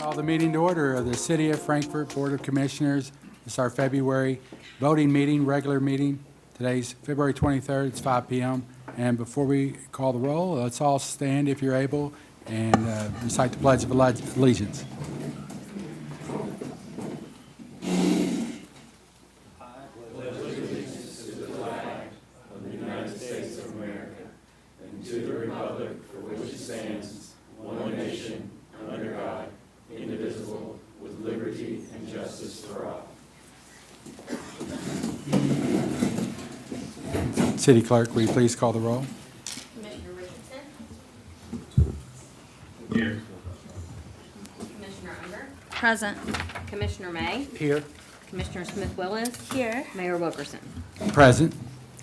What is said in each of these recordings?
Call the meeting to order of the City of Frankfort Board of Commissioners. It's our February voting meeting, regular meeting. Today's February 23rd, it's 5 p.m. And before we call the roll, let's all stand if you're able and recite the Pledge of Allegiance. City Clerk, will you please call the roll? Commissioner Richardson? Here. Commissioner Unger? Present. Commissioner May? Here. Commissioner Smith-Willis? Here. Mayor Wilkerson? Present.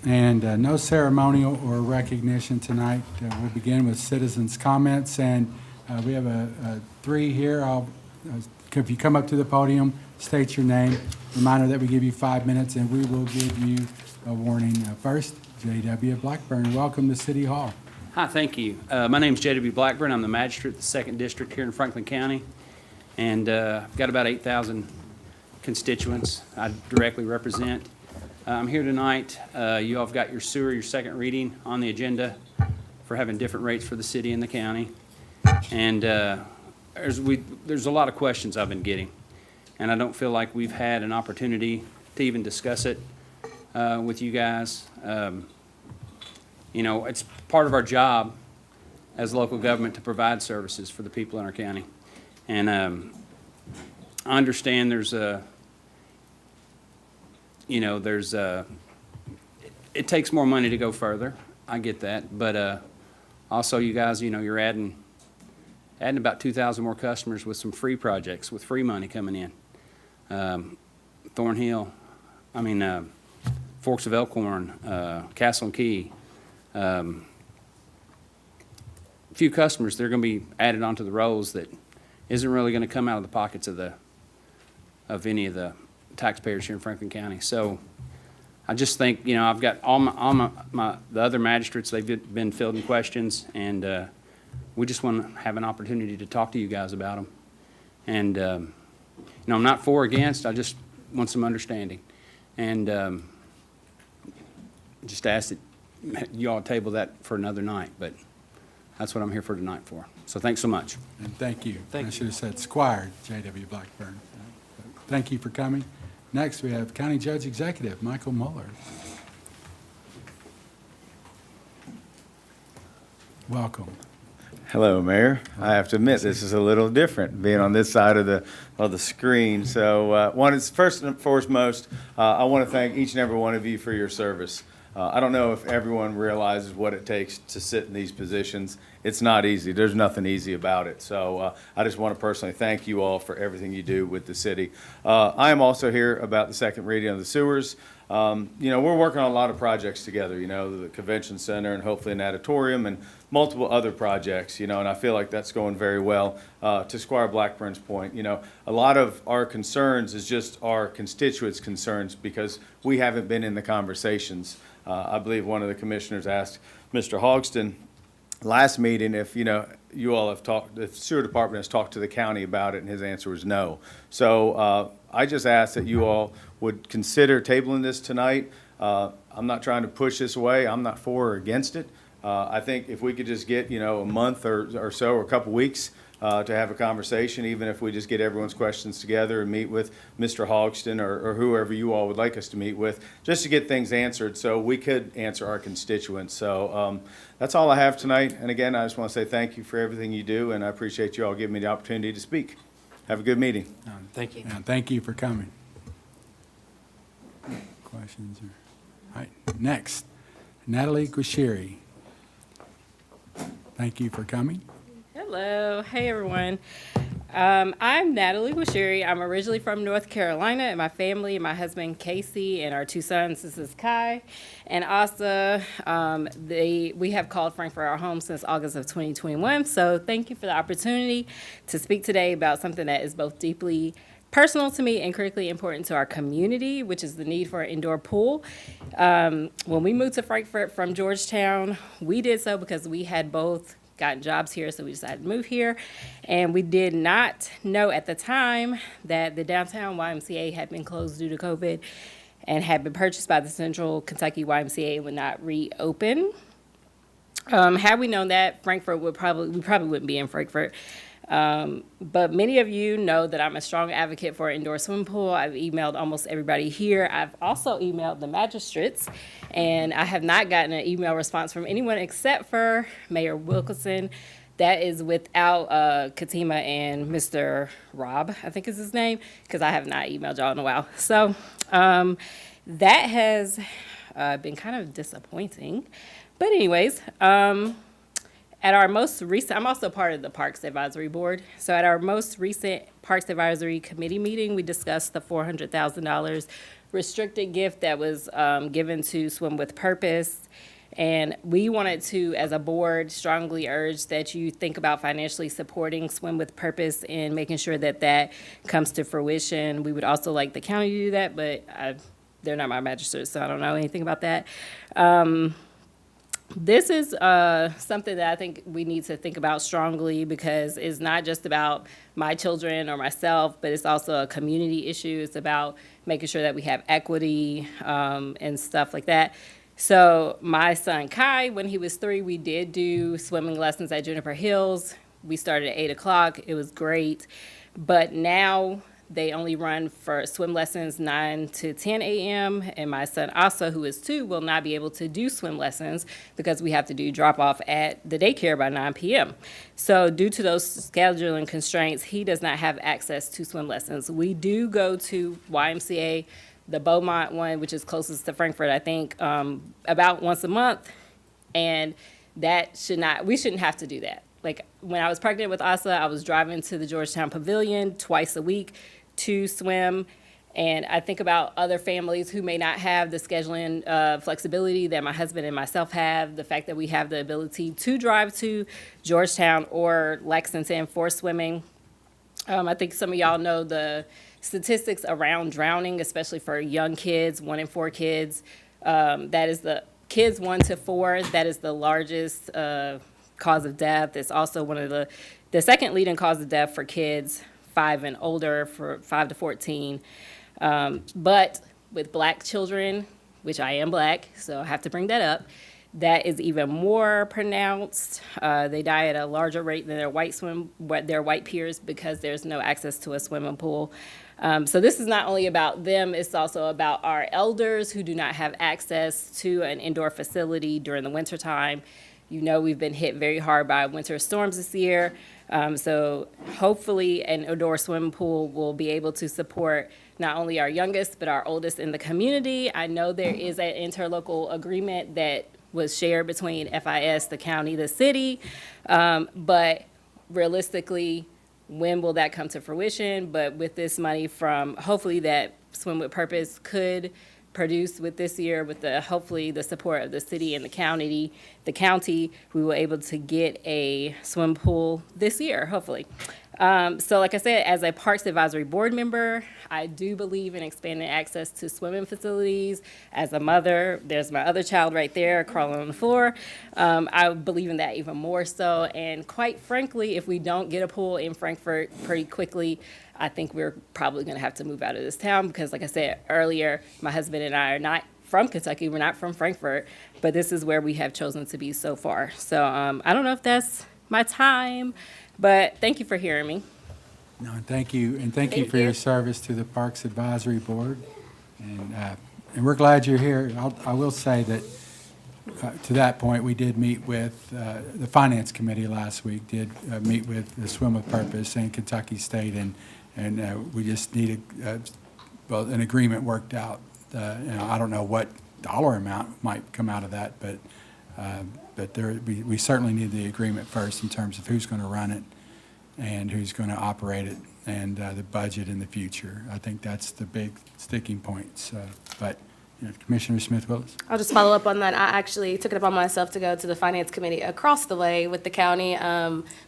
And no ceremonial or recognition tonight. We'll begin with citizens' comments, and we have three here. If you come up to the podium, state your name. Reminder that we give you 5 minutes, and we will give you a warning. First, J.W. Blackburn, welcome to City Hall. Hi, thank you. My name is J.W. Blackburn. I'm the magistrate of the 2nd District here in Franklin County, and I've got about 8,000 constituents I directly represent. I'm here tonight. You all have got your sewer, your second reading on the agenda for having different rates for the city and the county. And there's a lot of questions I've been getting, and I don't feel like we've had an opportunity to even discuss it with you guys. You know, it's part of our job as local government to provide services for the people in our county. And I understand it takes more money to go further. I get that. But also, you guys, you're adding about 2,000 more customers with some free projects, with free money coming in. Forks of Elkhorn, Castle and Key. A few customers, they're going to be added onto the rolls that isn't really going to come out of the pockets of any of the taxpayers here in Franklin County. So I just think, I've got all the other magistrates, they've been fielding questions, and we just want to have an opportunity to talk to you guys about them. And, I'm not for or against, I just want some understanding. And just ask that you all table that for another night, but that's what I'm here for tonight for. So thanks so much. And thank you. I should have said Squire J.W. Blackburn. Thank you for coming. Next, we have County Judge Executive Michael Mueller. Welcome. Hello, Mayor. I have to admit this is a little different being on this side of the screen. So, first and foremost, I want to thank each and every one of you for your service. I don't know if everyone realizes what it takes to sit in these positions. It's not easy. There's nothing easy about it. So I just want to personally thank you all for everything you do with the city. I am also here about the second reading of the sewers. We're working on a lot of projects together, the convention center and hopefully an auditorium and multiple other projects, and I feel like that's going very well. To Squire Blackburn's point, a lot of our concerns is just our constituents' concerns because we haven't been in the conversations. I believe one of the commissioners asked Mr. Hogston last meeting if, you all have talked, the sewer department has talked to the county about it, and his answer was no. So I just ask that you all would consider tabling this tonight. I'm not trying to push this away. I'm not for or against it. I think if we could just get, a month or so or a couple weeks to have a conversation, even if we just get everyone's questions together and meet with Mr. Hogston or whoever you all would like us to meet with, just to get things answered so we could answer our constituents. So that's all I have tonight. And again, I just want to say thank you for everything you do, and I appreciate you all giving me the opportunity to speak. Have a good meeting. Thank you. Thank you for coming. Questions? All right. Next, Natalie Guashiri. Thank you for coming. Hello. Hey, everyone. I'm Natalie Washiri. I'm originally from North Carolina, and my family, my husband Casey, and our two sons, this is Kai and Asa. We have called Frankfort our home since August of 2021. So thank you for the opportunity to speak today about something that is both deeply personal to me and critically important to our community, which is the need for an indoor pool. When we moved to Frankfort from Georgetown, we did so because we had both gotten jobs here, so we decided to move here. And we did not know at the time that the downtown YMCA had been closed due to COVID and had been purchased by the Central Kentucky YMCA and would not reopen. Had we known that, we probably wouldn't be in Frankfort. But many of you know that I'm a strong advocate for an indoor swimming pool. I've emailed almost everybody here. I've also emailed the magistrates, and I have not gotten an email response from anyone except for Mayor Wilkinson. That is without Katima and Mr. Rob, I think is his name, because I have not emailed y'all in a while. So that has been kind of disappointing. But anyways, at our most recent, I'm also part of the Parks Advisory Board. So at our most recent Parks Advisory Committee meeting, we discussed the $400,000 restricted gift that was given to Swim with Purpose. And we wanted to, as a board, strongly urge that you think about financially supporting Swim with Purpose and making sure that that comes to fruition. We would also like the county to do that, but they're not my magistrates, so I don't know anything about that. This is something that I think we need to think about strongly, because it's not just about my children or myself, but it's also a community issue. It's about making sure that we have equity and stuff like that. So my son Kai, when he was 3, we did do swimming lessons at Juniper Hills. We started at 8 o'clock. It was great. But now they only run for swim lessons 9 to 10 a.m. And my son Asa, who is 2, will not be able to do swim lessons because we have to do drop off at the daycare by 9 p.m. So due to those scheduling constraints, he does not have access to swim lessons. We do go to YMCA, the Beaumont one, which is closest to Frankfort, I think, about once a month. And we shouldn't have to do that. Like when I was pregnant with Asa, I was driving to the Georgetown Pavilion twice a week to swim. And I think about other families who may not have the scheduling flexibility that my husband and myself have, the fact that we have the ability to drive to Georgetown or Lexington for swimming. I think some of y'all know the statistics around drowning, especially for young kids, 1 in 4 kids. That is the kids 1 to 4, that is the largest cause of death. It's also one of the second leading cause of death for kids 5 and older, for 5 to 14. But with Black children, which I am Black, so I have to bring that up, that is even more pronounced. They die at a larger rate than their white peers because there's no access to a swimming pool. So this is not only about them, it's also about our elders who do not have access to an indoor facility during the wintertime. You know, we've been hit very hard by winter storms this year. So hopefully an indoor swimming pool will be able to support not only our youngest, but our oldest in the community. I know there is an interlocal agreement that was shared between FIS, the county, the city. But realistically, when will that come to fruition? But with this money from, hopefully that Swim with Purpose could produce with this year, with hopefully the support of the city and the county, we were able to get a swim pool this year, hopefully. So like I said, as a Parks Advisory Board member, I do believe in expanding access to swimming facilities. As a mother, there's my other child right there crawling on the floor. I believe in that even more so. And quite frankly, if we don't get a pool in Frankfort pretty quickly, I think we're probably going to have to move out of this town because, like I said earlier, my husband and I are not from Kentucky. We're not from Frankfort, but this is where we have chosen to be so far. So I don't know if that's my time, but thank you for hearing me. No, thank you, and thank you for your service to the Parks Advisory Board. And we're glad you're here. I will say that to that point, we did meet with the Finance Committee last week, meet with the Swim with Purpose and Kentucky State, and we just needed an agreement worked out. I don't know what dollar amount might come out of that, but we certainly need the agreement first in terms of who's going to run it and who's going to operate it, and the budget in the future. I think that's the big sticking points. But Commissioner Smith-Willis. I'll just follow up on that. I actually took it upon myself to go to the Finance Committee across the way with the county,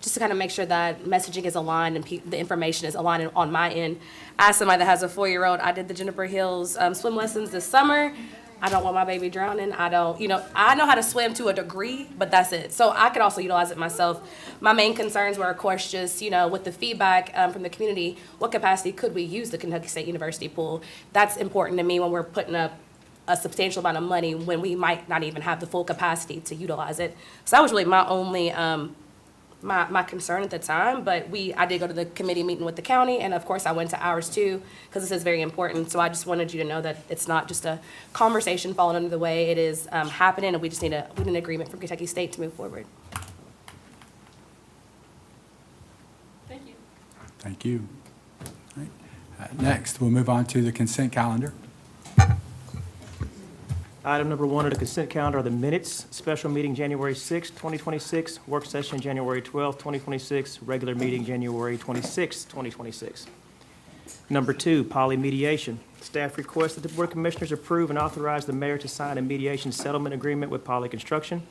just to kind of make sure that messaging is aligned and the information is aligned on my end. As somebody that has a 4-year-old, I did the Juniper Hills swim lessons this summer. I don't want my baby drowning. I don't, I know how to swim to a degree, but that's it. So I could also utilize it myself. My main concerns were, of course, just, with the feedback from the community, what capacity could we use the Kentucky State University pool? That's important to me when we're putting up a substantial amount of money when we might not even have the full capacity to utilize it. So that was really my only, my concern at the time, but I did go to the committee meeting with the county, and of course I went to ours too, because this is very important. So I just wanted you to know that it's not just a conversation falling under the way, it is happening, and we need an agreement from Kentucky State to move forward. Thank you. Thank you. All right. Next, we'll move on to the consent calendar. Item number 1 on the consent calendar are the minutes. Special meeting January 6, 2026. Work session January 12, 2026. Regular meeting January 26, 2026. Number 2, poly mediation. Staff requests that the Board of Commissioners approve and authorize the mayor to sign a mediation settlement agreement with Poly Construction.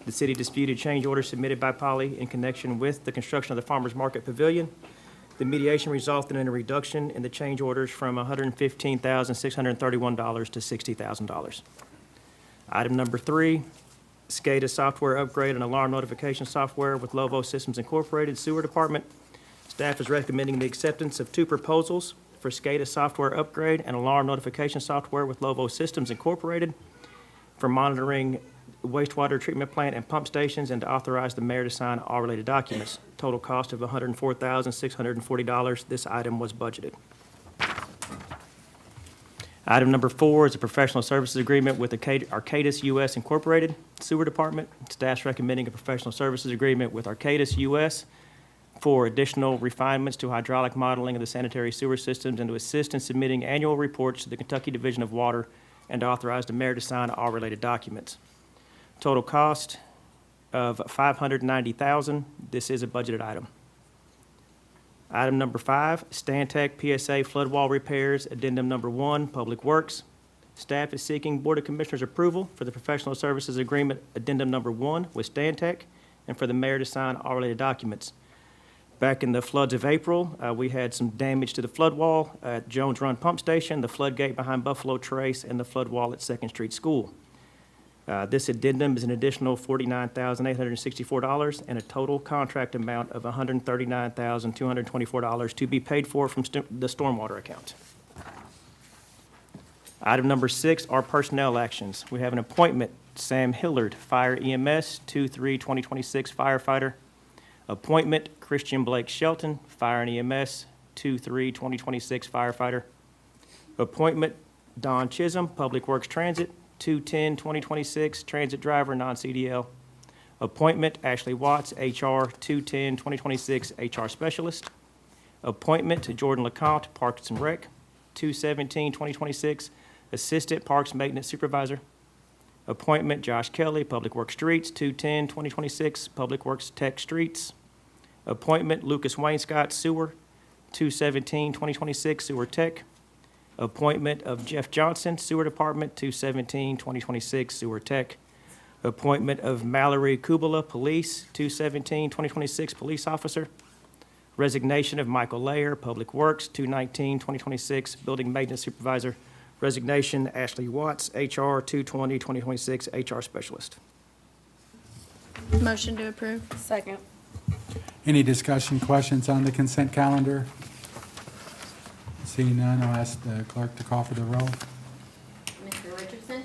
The city disputed change order submitted by Poly in connection with the construction of the Farmers Market Pavilion. The mediation resulted in a reduction in the change orders from $115,631 to $60,000. Item number 3, SCADA software upgrade and alarm notification software with Lovo Systems Incorporated Sewer Department. Staff is recommending the acceptance of 2 proposals for SCADA software upgrade and alarm notification software with Lovo Systems Incorporated for monitoring wastewater treatment plant and pump stations, and to authorize the mayor to sign all related documents. Total cost of $104,640. This item was budgeted. Item number 4 is a professional services agreement with Arcadis US Incorporated Sewer Department. Staff's recommending a professional services agreement with Arcadis US for additional refinements to hydraulic modeling of the sanitary sewer systems and to assist in submitting annual reports to the Kentucky Division of Water, and to authorize the mayor to sign all related documents. Total cost of $590,000. This is a budgeted item. Item number 5, Stantec PSA flood wall repairs, addendum number 1, Public Works. Staff is seeking Board of Commissioners approval for the professional services agreement, addendum number 1 with Stantec, and for the mayor to sign all related documents. Back in the floods of April, we had some damage to the flood wall at Jones Run Pump Station, the flood gate behind Buffalo Trace, and the flood wall at 2nd Street School. This addendum is an additional $49,864 and a total contract amount of $139,224 to be paid for from the stormwater account. Item number 6 are personnel actions. We have an appointment, Sam Hillard, Fire EMS, 2/3/2026 firefighter. Appointment, Christian Blake Shelton, Fire and EMS, 2/3/2026 firefighter. Appointment, Don Chisholm, Public Works Transit, 2/10/2026 transit driver, non-CDL. Appointment, Ashley Watts, HR, 2/10/2026 HR specialist. Appointment to Jordan LeCompte, Parks and Rec, 2/17/2026 assistant Parks Maintenance Supervisor. Appointment, Josh Kelly, Public Works Streets, 2/10/2026 Public Works Tech Streets. Appointment, Lucas Wainscott, Sewer, 2/17/2026 Sewer Tech. Appointment of Jeff Johnson, Sewer Department, 2/17/2026 Sewer Tech. Appointment of Mallory Kubala, Police, 2/17/2026 Police Officer. Resignation of Michael Layer, Public Works, 2/19/2026 Building Maintenance Supervisor. Resignation, Ashley Watts, HR, 2/20/2026 HR Specialist. Motion to approve. Second. Any discussion, questions on the consent calendar? Seeing none, I'll ask the clerk to call for the roll. Commissioner Richardson?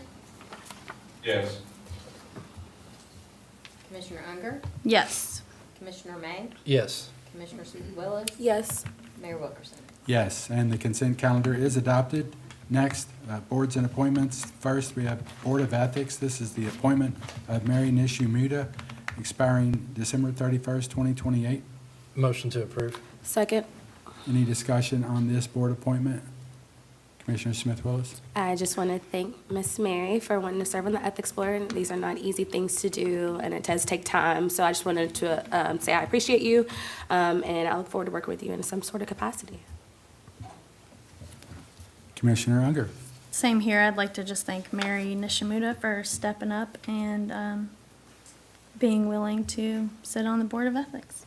Yes. Commissioner Unger? Yes. Commissioner May? Yes. Commissioner Smith Willis? Yes. Mayor Wilkerson? Yes, and the consent calendar is adopted. Next, boards and appointments. First, we have Board of Ethics. This is the appointment of Mary Nishimura, expiring December 31st, 2028. Motion to approve. Second. Any discussion on this board appointment? Commissioner Smith Willis? I just want to thank Miss Mary for wanting to serve on the Ethics Board. These are not easy things to do, and it does take time. So I just wanted to say I appreciate you, and I look forward to working with you in some sort of capacity. Commissioner Unger? Same here. I'd like to just thank Mary Nishimura for stepping up and being willing to sit on the Board of Ethics.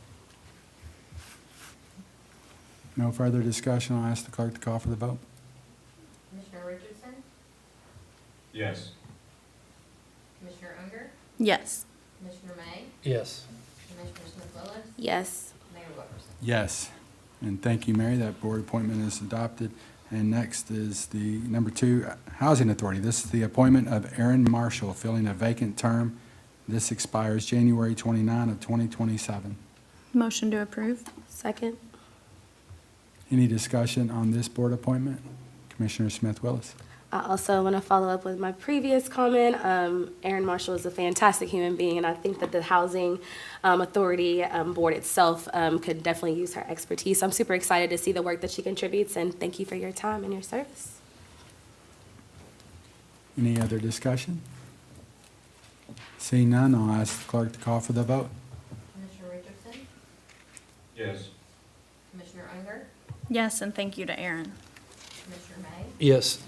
No further discussion. I'll ask the clerk to call for the vote. Commissioner Richardson? Yes. Commissioner Unger, Yes. Commissioner May, Yes. Commissioner Smith Willis, Yes. Mayor Wilkerson. Yes. And thank you, Mary. That board appointment is adopted. And next is the number 2, Housing Authority. This is the appointment of Aaron Marshall, filling a vacant term. This expires January 29 of 2027. Motion to approve. Second. Any discussion on this board appointment? Commissioner Smith Willis. I also want to follow up with my previous comment. Erin Marshall is a fantastic human being, and I think that the Housing Authority Board itself could definitely use her expertise. I'm super excited to see the work that she contributes, and thank you for your time and your service. Any other discussion? Seeing none, I'll ask the clerk to call for the vote. Commissioner Richardson, Yes. Commissioner Unger, Yes, and thank you to Aaron. Commissioner May, Yes.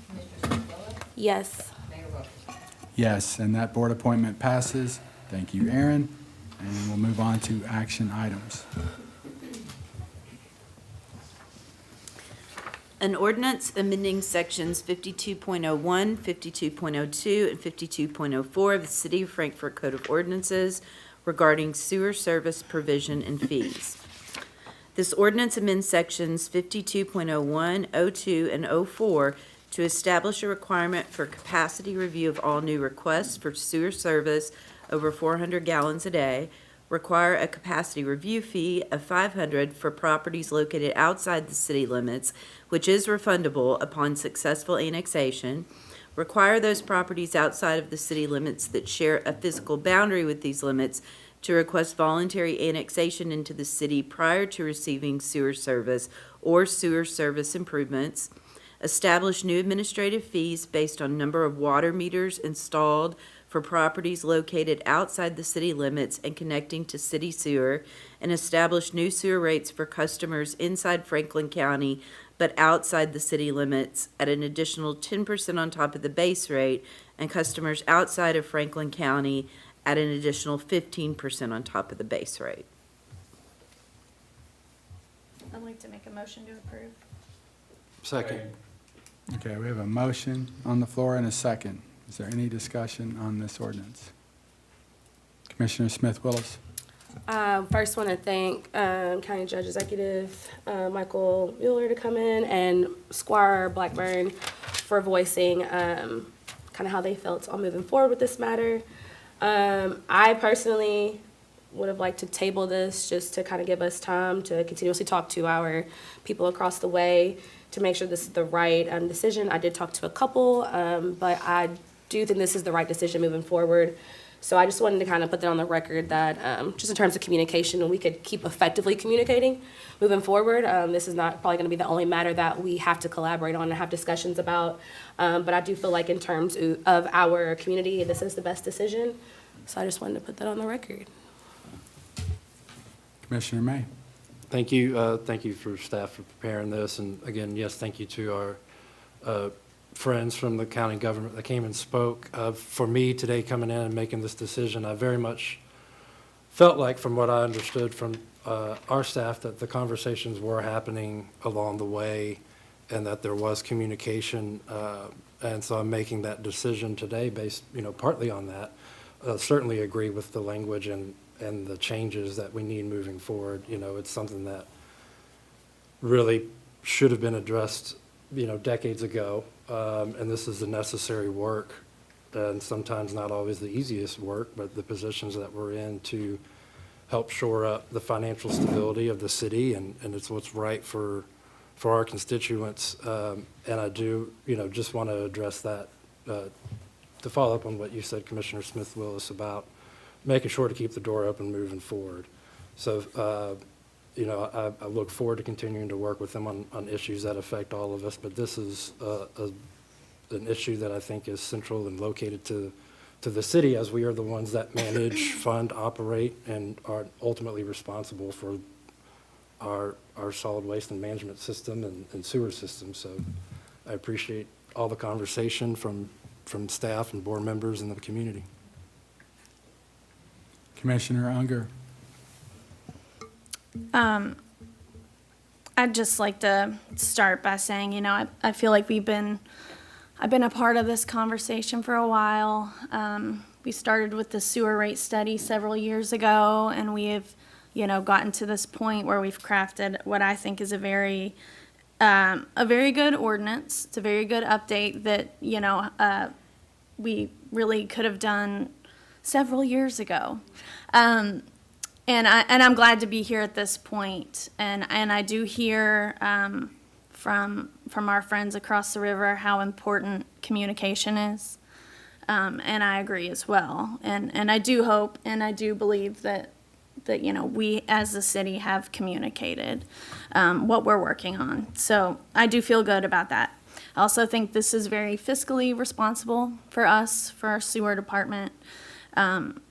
Commissioner Smith Willis, Yes. Mayor Wilkerson. Yes, and that board appointment passes. Thank you, Aaron. And we'll move on to action items. An ordinance amending sections 52.01, 52.02, and 52.04 of the City of Frankfort Code of Ordinances regarding sewer service provision and fees. This ordinance amends sections 52.01, 02, and 04 to establish a requirement for capacity review of all new requests for sewer service over 400 gallons a day, require a capacity review fee of $500 for properties located outside the city limits, which is refundable upon successful annexation, require those properties outside of the city limits that share a physical boundary with these limits to request voluntary annexation into the city prior to receiving sewer service or sewer service improvements, establish new administrative fees based on number of water meters installed for properties located outside the city limits and connecting to city sewer, and establish new sewer rates for customers inside Franklin County but outside the city limits at an additional 10% on top of the base rate, and customers outside of Franklin County at an additional 15% on top of the base rate. I'd like to make a motion to approve. Second. Okay, we have a motion on the floor and a second. Is there any discussion on this ordinance? Commissioner Smith Willis. First, want to thank County Judge Executive Michael Mueller to come in, and Squire Blackburn for voicing kind of how they felt on moving forward with this matter. I personally would have liked to table this just to kind of give us time to continuously talk to our people across the way to make sure this is the right decision. I did talk to a couple, but I do think this is the right decision moving forward. So I just wanted to kind of put that on the record that just in terms of communication, we could keep effectively communicating moving forward. This is not probably going to be the only matter that we have to collaborate on and have discussions about. But I do feel like in terms of our community, this is the best decision. So I just wanted to put that on the record. Commissioner May. Thank you. Thank you for staff for preparing this. And again, yes, thank you to our friends from the county government that came and spoke. For me today coming in and making this decision, I very much felt like, from what I understood from our staff, that the conversations were happening along the way and that there was communication. And so I'm making that decision today based, partly on that. Certainly agree with the language and the changes that we need moving forward. It's something that really should have been addressed, decades ago. And this is the necessary work, and sometimes not always the easiest work, but the positions that we're in to help shore up the financial stability of the city, and it's what's right for our constituents. And I do, just want to address that, to follow up on what you said, Commissioner Smith Willis, about making sure to keep the door open moving forward. So, I look forward to continuing to work with them on issues that affect all of us, but this is an issue that I think is central and located to the city, as we are the ones that manage, fund, operate, and are ultimately responsible for our solid waste and management system and sewer system. So I appreciate all the conversation from staff and board members and the community. Commissioner Unger. I'd just like to start by saying, I feel like we've been I've been a part of this conversation for a while. We started with the sewer rate study several years ago, and we have, gotten to this point where we've crafted what I think is a very good ordinance. It's a very good update that, we really could have done several years ago. And I'm glad to be here at this point. And I do hear from our friends across the river how important communication is. And I agree as well. And I do hope and I do believe that we as a city have communicated what we're working on. So I do feel good about that. I also think this is very fiscally responsible for us, for our sewer department.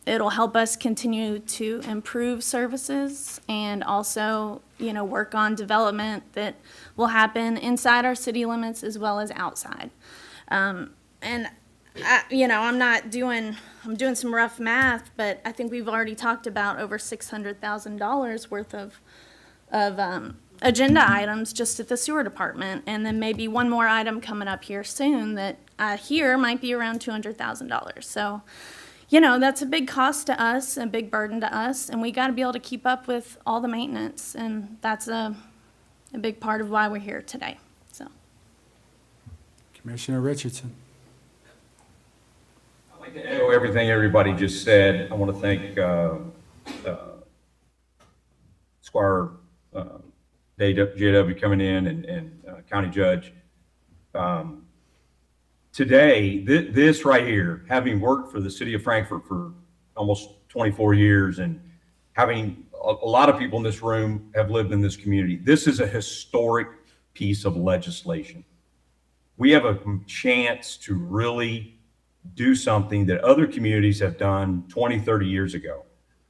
It'll help us continue to improve services and also, work on development that will happen inside our city limits as well as outside. And I'm doing some rough math, but I think we've already talked about over $600,000 worth of agenda items just at the sewer department, and then maybe one more item coming up here soon that I hear might be around $200,000. So, that's a big cost to us, a big burden to us, and we got to be able to keep up with all the maintenance, and that's a big part of why we're here today. So, Commissioner Richardson. I'd like to echo everything everybody just said. I want to thank Squire JW coming in and County Judge. Today, this right here, having worked for the city of Frankfort for almost 24 years and having a lot of people in this room have lived in this community, this is a historic piece of legislation. We have a chance to really do something that other communities have done 20, 30 years ago.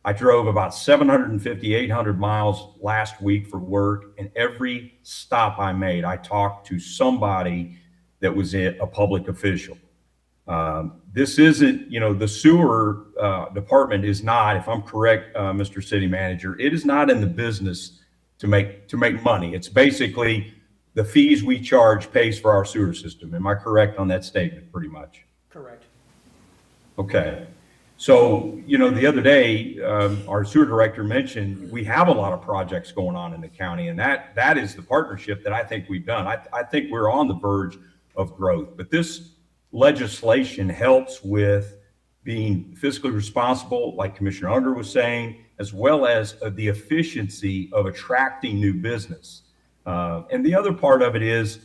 I drove about 750, 800 miles last week for work, and every stop I made, I talked to somebody that was a public official. This isn't, the sewer department is not, if I'm correct, Mr. City Manager, it is not in the business to make money. It's basically the fees we charge pays for our sewer system. Am I correct on that statement, pretty much? Correct. Okay. So, the other day, our sewer director mentioned we have a lot of projects going on in the county, and that is the partnership that I think we've done. I think we're on the verge of growth, but this legislation helps with being fiscally responsible, like Commissioner Unger was saying, as well as the efficiency of attracting new business. And the other part of it is,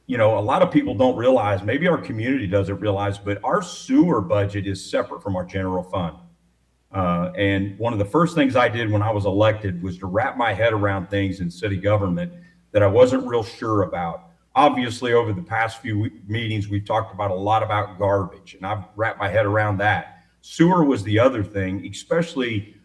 a lot of people don't realize, maybe our community doesn't realize, but our sewer budget is separate from our general fund. And one of the first things I did when I was elected was to wrap my head around things in city government that I wasn't real sure about. Obviously, over the past few meetings, we've talked about a lot about garbage, and I've wrapped my head around that. Sewer was the other thing, especially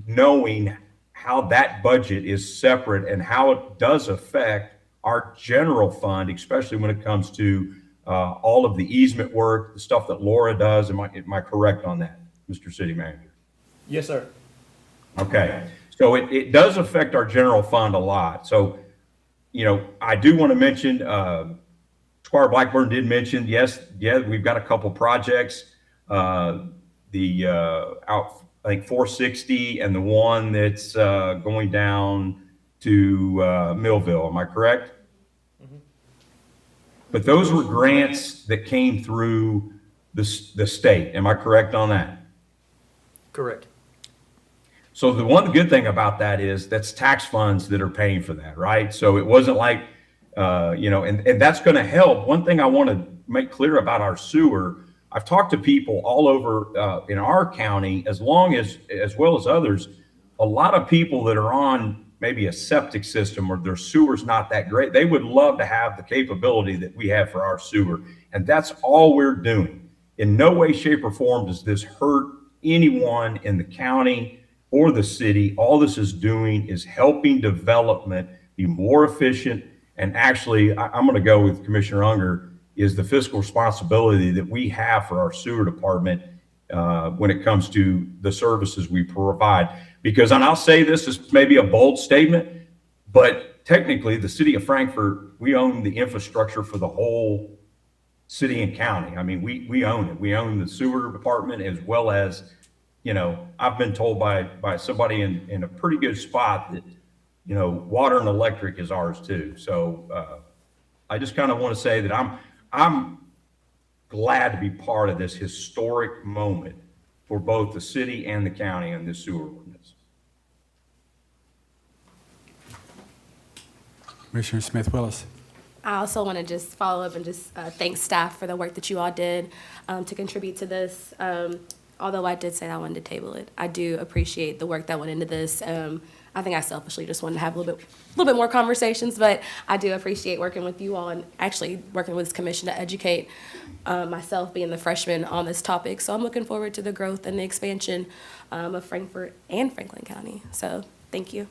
knowing how that budget is separate and how it does affect our general fund, especially when it comes to all of the easement work, the stuff that Laura does. Am I correct on that, Mr. City Manager? Yes, sir. Okay, so it does affect our general fund a lot. So, I do want to mention, Squire Blackburn did mention, we've got a couple projects. I think 460 and the one that's going down to Millville. Am I correct? Mm-hmm. But those were grants that came through the state. Am I correct on that? Correct. So the one good thing about that is that's tax funds that are paying for that, right? So it wasn't like, and that's going to help. One thing I want to make clear about our sewer, I've talked to people all over in our county, as well as others, a lot of people that are on maybe a septic system or their sewer's not that great, they would love to have the capability that we have for our sewer. And that's all we're doing. In no way, shape, or form does this hurt anyone in the county or the city. All this is doing is helping development be more efficient. And actually, I'm going to go with Commissioner Unger, is the fiscal responsibility that we have for our sewer department when it comes to the services we provide. Because, and I'll say this is maybe a bold statement, but technically the city of Frankfort, we own the infrastructure for the whole city and county. I mean, we own it. We own the sewer department as well as, you know, I've been told by somebody in a pretty good spot that, you know, water and electric is ours too. So I just kind of want to say that I'm glad to be part of this historic moment for both the city and the county on this sewer ordinance. Commissioner Smith Willis. I also want to just follow up and just thank staff for the work that you all did to contribute to this. Although I did say I wanted to table it, I do appreciate the work that went into this. I think I selfishly just wanted to have a little bit more conversations, but I do appreciate working with you all and actually working with this commission to educate myself, being the freshman, on this topic. So I'm looking forward to the growth and the expansion of Frankfort and Franklin County. So thank you.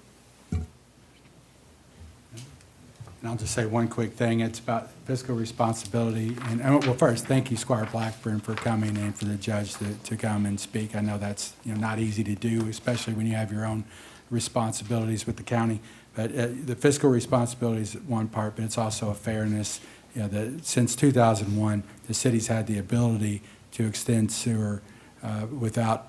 And I'll just say one quick thing. It's about fiscal responsibility. And well, first, thank you, Squire Blackburn, for coming and for the judge to come and speak. I know that's, you know, not easy to do, especially when you have your own responsibilities with the county. But the fiscal responsibility is one part, but it's also a fairness. You know, since 2001, the city's had the ability to extend sewer without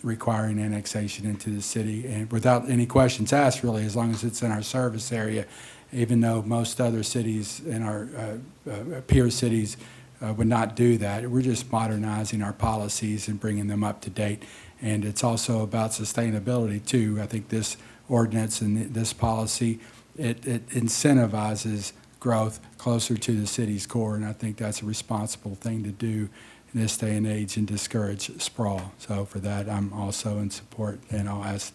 requiring annexation into the city and without any questions asked, really, as long as it's in our service area. Even though most other cities in our peer cities would not do that. We're just modernizing our policies and bringing them up to date. And it's also about sustainability too. I think this ordinance and this policy, it incentivizes growth closer to the city's core. And I think that's a responsible thing to do in this day and age and discourage sprawl. So for that, I'm also in support. And I'll ask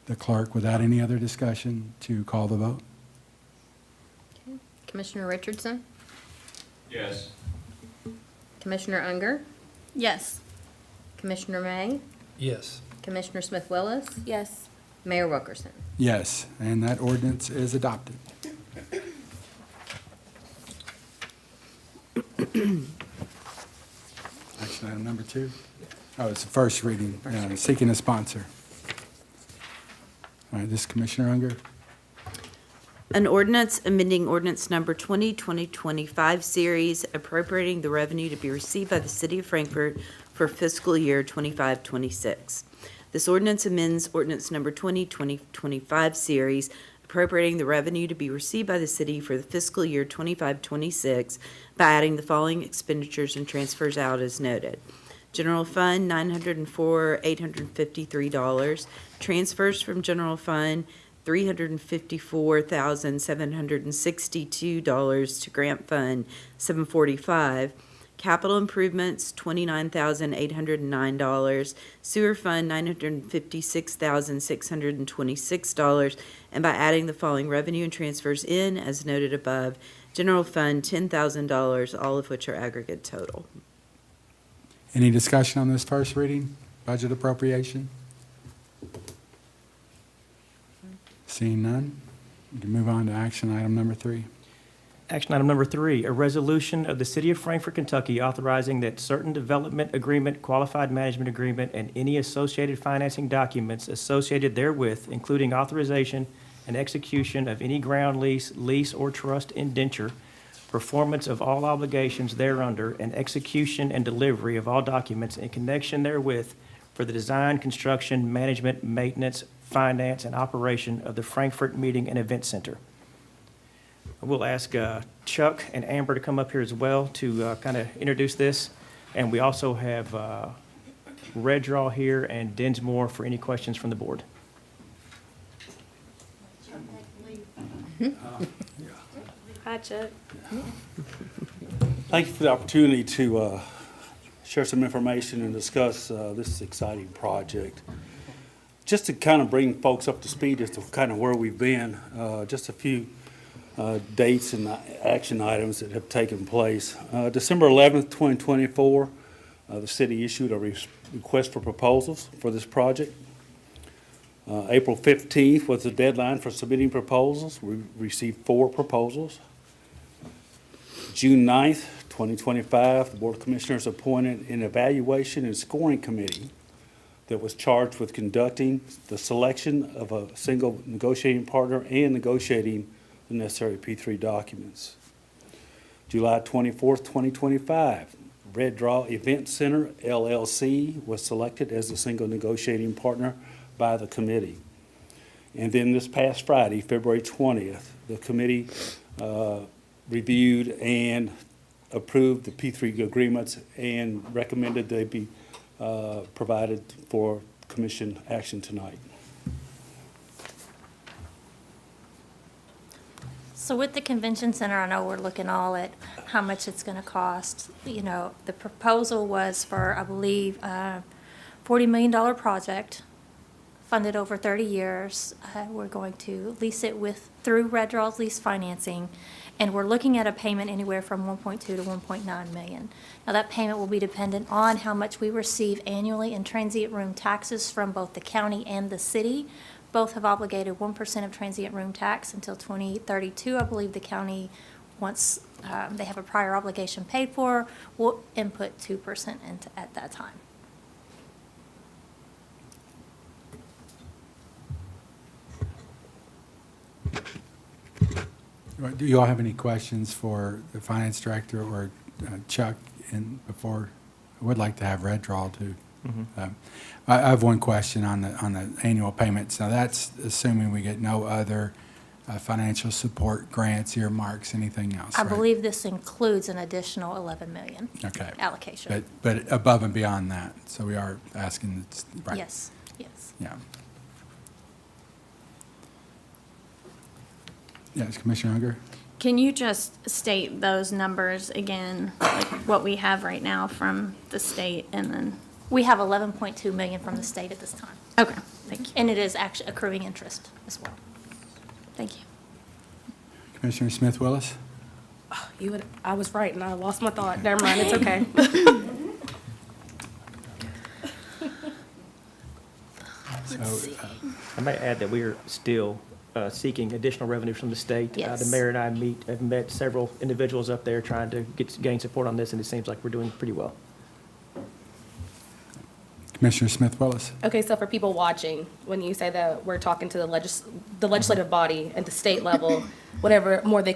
the clerk, without any other discussion, to call the vote. Commissioner Richardson? Yes. Commissioner Unger? Yes. Commissioner May? Yes. Commissioner Smith Willis? Yes. Mayor Wilkerson? Yes, and that ordinance is adopted. Action item number 2. Oh, it's the first reading, seeking a sponsor. All right, this is Commissioner Unger. An ordinance amending ordinance number 2025 series appropriating the revenue to be received by the city of Frankfort for fiscal year 25-26. This ordinance amends ordinance number 2025 series appropriating the revenue to be received by the city for the fiscal year 25-26 by adding the following expenditures and transfers out as noted. General Fund, $904,853. Transfers from General Fund, $354,762 to Grant Fund, $745. Capital Improvements, $29,809. Sewer Fund, $956,626. And by adding the following revenue and transfers in, as noted above, General Fund, $10,000, all of which are aggregate total. Any discussion on this first reading, budget appropriation? Seeing none, we can move on to action item number 3. Action item number 3, a resolution of the City of Frankfort, Kentucky authorizing that certain development agreement, qualified management agreement, and any associated financing documents associated therewith, including authorization and execution of any ground lease, lease, or trust indenture, performance of all obligations thereunder, and execution and delivery of all documents in connection therewith for the design, construction, management, maintenance, finance, and operation of the Frankfort Meeting and Event Center. We'll ask Chuck and Amber to come up here as well to kind of introduce this. And we also have Red Draw here and Dinsmore for any questions from the board. Hi, Chuck. Thank you for the opportunity to share some information and discuss this exciting project. Just to kind of bring folks up to speed as to kind of where we've been, just a few dates and action items that have taken place. December 11th, 2024, the city issued a request for proposals for this project. April 15th was the deadline for submitting proposals. We received 4 proposals. June 9th, 2025, the Board of Commissioners appointed an evaluation and scoring committee that was charged with conducting the selection of a single negotiating partner and negotiating the necessary P3 documents. July 24th, 2025, Red Draw Event Center LLC was selected as the single negotiating partner by the committee. And then this past Friday, February 20th, the committee reviewed and approved the P3 agreements and recommended they be provided for commission action tonight. So with the convention center, I know we're looking all at how much it's gonna cost. You know, the proposal was for, I believe, $40 million project, funded over 30 years. We're going to lease it through Red Draw's lease financing, and we're looking at a payment anywhere from 1.2 to 1.9 million. Now, that payment will be dependent on how much we receive annually in transient room taxes from both the county and the city. Both have obligated 1% of transient room tax until 2032. I believe the county, once they have a prior obligation paid for, will input 2% at that time. Do you all have any questions for the finance director or Chuck before? I would like to have Red Draw too. I have one question on the annual payments. Now, that's assuming we get no other financial support, grants, earmarks, anything else, I right? believe this includes an additional 11 million Okay. allocation. But above and beyond that, so we are asking, right? Yes, yes. Yeah. Yes, Commissioner Unger? Can you just state those numbers again, like what we have right now from the state and then? We have 11.2 million from the state at this time. Okay, thank you. And it is actually accruing interest as well. Thank you. Commissioner Smith Willis? I was right, and I lost my thought. Never mind, it's okay. So, I may add that we are still seeking additional revenue from the state. Yes. The mayor and I have met several individuals up there trying to gain support on this, and it seems like we're doing pretty well. Commissioner Smith Willis? Okay, so for people watching, when you say that we're talking to the legislative body at the state level, whatever more they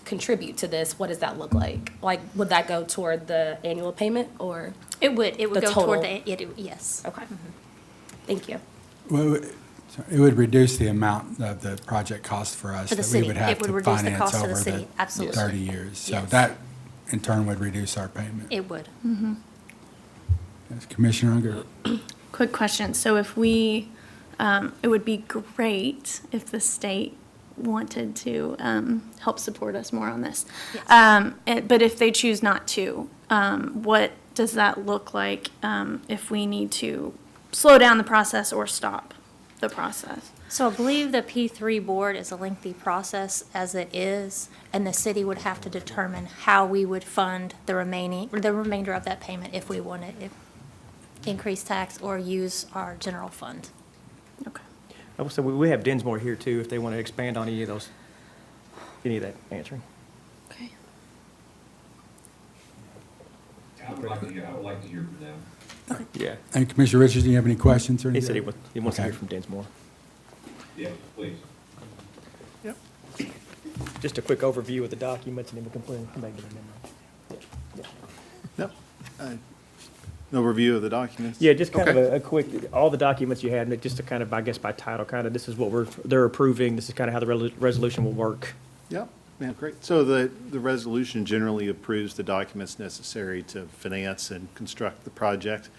contribute to this, what does that look like? Like, would that go toward the annual payment or? It would The go total? toward yes. Okay. Thank you. Well, it would reduce the amount of the project cost for us For the that we city. would have It would to reduce the finance cost to the over city. the Absolutely. 30 years. So Yes. that, in turn, would reduce our payment. It would. Yes, Commissioner Unger? Quick question. So if we, it would be great if the state wanted to help support us more on this. But if they choose not to, what does that look like if we need to slow down the process or stop the process? So I believe the P3 board is a lengthy process as it is, and the city would have to determine how we would fund the remainder of that payment if we wanted to increase tax or use our general fund. Okay. I will say, we have Dinsmore here too, if they want to expand on any of that answering. Okay. I would like to hear from them. Yeah. And Commissioner Richards, do you have any questions or He anything? said he wants to Okay. hear from Dinsmore. Yeah, please. Just a quick overview of the documents, and then we can come back to the memo. Yep. No review of the documents? Yeah, just kind of a quick, all the documents you had, and just to kind of, I guess by title, kind of, this is what they're approving, this is kind of how the resolution will work. Yep, yeah, great. So the resolution generally approves the documents necessary to finance and construct the project.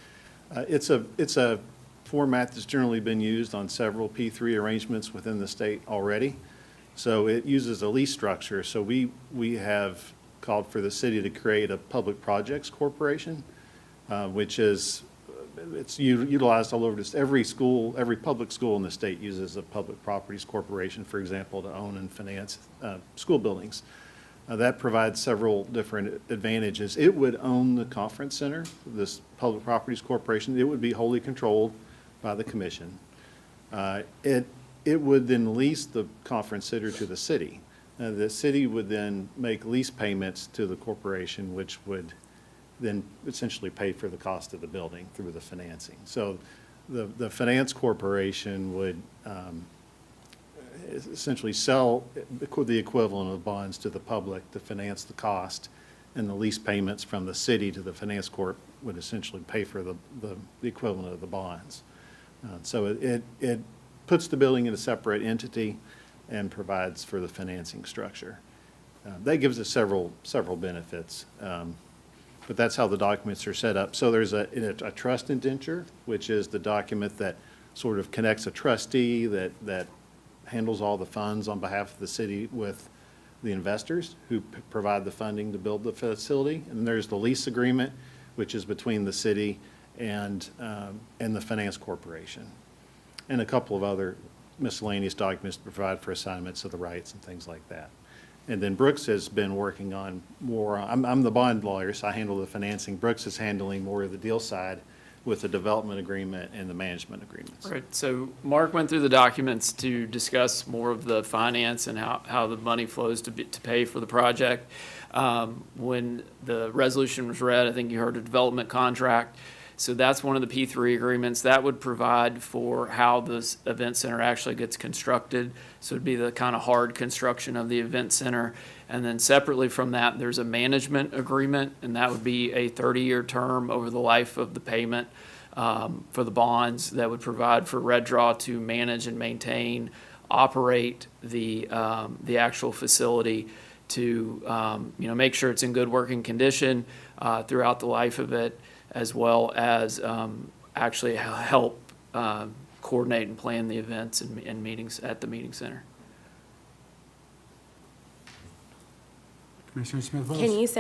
It's a format that's generally been used on several P3 arrangements within the state already. So it uses a lease structure. So we have called for the city to create a public projects corporation, which is, it's utilized all over this. Every public school in the state uses a public properties corporation, for example, to own and finance school buildings. That provides several different advantages. It would own the conference center, this public properties corporation. It would be wholly controlled by the commission. It would then lease the conference center to the city. The city would then make lease payments to the corporation, which would then essentially pay for the cost of the building through the financing. So the finance corporation would essentially sell the equivalent of bonds to the public to finance the cost, and the lease payments from the city to the finance corp would essentially pay for the equivalent of the bonds. So it puts the building in a separate entity and provides for the financing structure. That gives us several benefits, but that's how the documents are set up. So there's a trust indenture, which is the document that sort of connects a trustee that handles all the funds on behalf of the city with the investors who provide the funding to build the facility. And there's the lease agreement, which is between the city and the finance corporation, and a couple of other miscellaneous documents to provide for assignments of the rights and things like that. And then Brooks has been working on more, I'm the bond lawyer, so I handle the financing. Brooks is handling more of the deal side with the development agreement and the management agreements. Right, so Mark went through the documents to discuss more of the finance and how the money flows to pay for the project. When the resolution was read, I think you heard a development contract. So that's one of the P3 agreements. That would provide for how this event center actually gets constructed. So it'd be the kind of hard construction of the event center. And then separately from that, there's a management agreement, and that would be a 30-year term over the life of the payment for the bonds that would provide for Red Draw to manage and maintain, operate the actual facility to make sure it's in good working condition throughout the life of it, as well as actually help coordinate and plan the events and meetings at the meeting center. Commissioner Smith-Willis?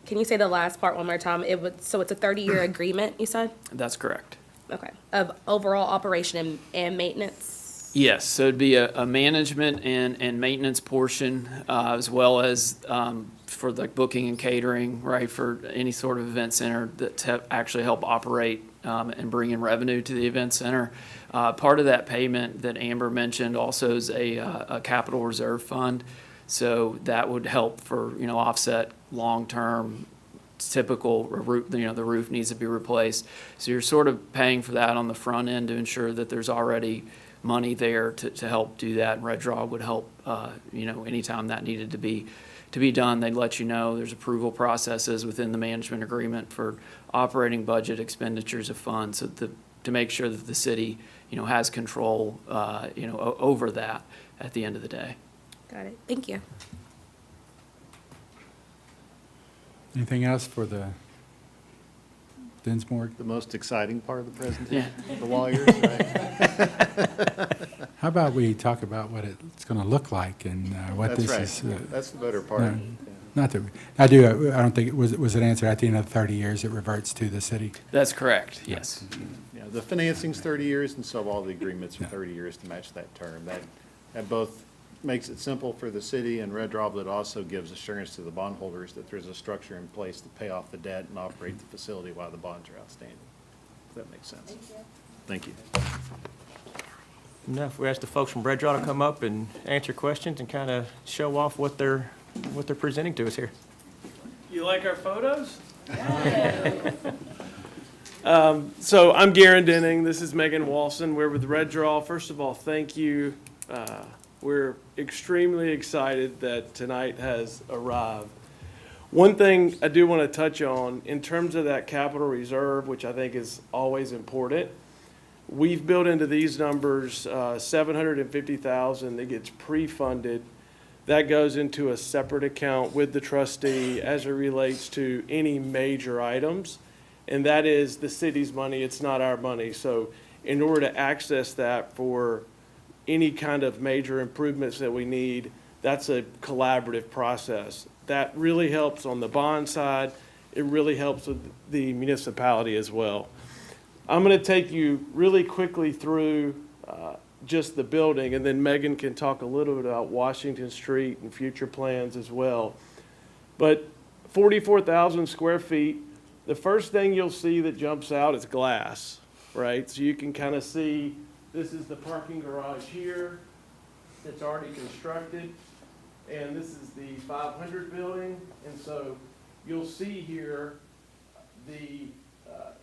Can you say the last part one more time? So it's a 30-year agreement, you said? That's correct. Okay. Of overall operation and maintenance? Yes, so it'd be a management and maintenance portion, as well as for the booking and catering, right, for any sort of event center that to actually help operate and bring in revenue to the event center. Part of that payment that Amber mentioned also is a capital reserve fund. So that would help for, offset long-term typical roof, the roof needs to be replaced. So you're sort of paying for that on the front end to ensure that there's already money there to help do that. And Red Draw would help, anytime that needed to be done, they'd let you know. There's approval processes within the management agreement for operating budget expenditures of funds, so to make sure that the city, has control, over that at the end of the day. Got it. Thank you. Anything else for the Dinsmore? The most exciting part of the presentation, Yeah. the lawyers, right? How about we talk about what it's going to look like and what That's this right. is? That's the better part. No, Yeah. Not that, I don't think, was it answered at the end of 30 years, it reverts to the city? That's correct, yes. Yeah, the financing's 30 years, and so all the agreements are 30 years to match that term. That both makes it simple for the city and Red Draw, but it also gives assurance to the bondholders that there's a structure in place to pay off the debt and operate the facility while the bonds are outstanding. If that makes sense. Thank you. Now, if we ask the folks from Red Draw to come up and answer questions and kind of show off what they're presenting to us here. You like our photos? So I'm Garen Denning. This is Megan Walson. We're with Red Draw. First of all, thank you. We're extremely excited that tonight has arrived. One thing I do want to touch on in terms of that capital reserve, which I think is always important, we've built into these numbers $750,000 that gets pre-funded. That goes into a separate account with the trustee as it relates to any major items. And that is the city's money, it's not our money. So in order to access that for any kind of major improvements that we need, that's a collaborative process. That really helps on the bond side. It really helps with the municipality as well. I'm going to take you really quickly through just the building, and then Megan can talk a little bit about Washington Street and future plans as well. But 44,000 square feet, the first thing you'll see that jumps out is glass, right? So you can kind of see this is the parking garage here that's already constructed, and this is the 500 building. And so you'll see here the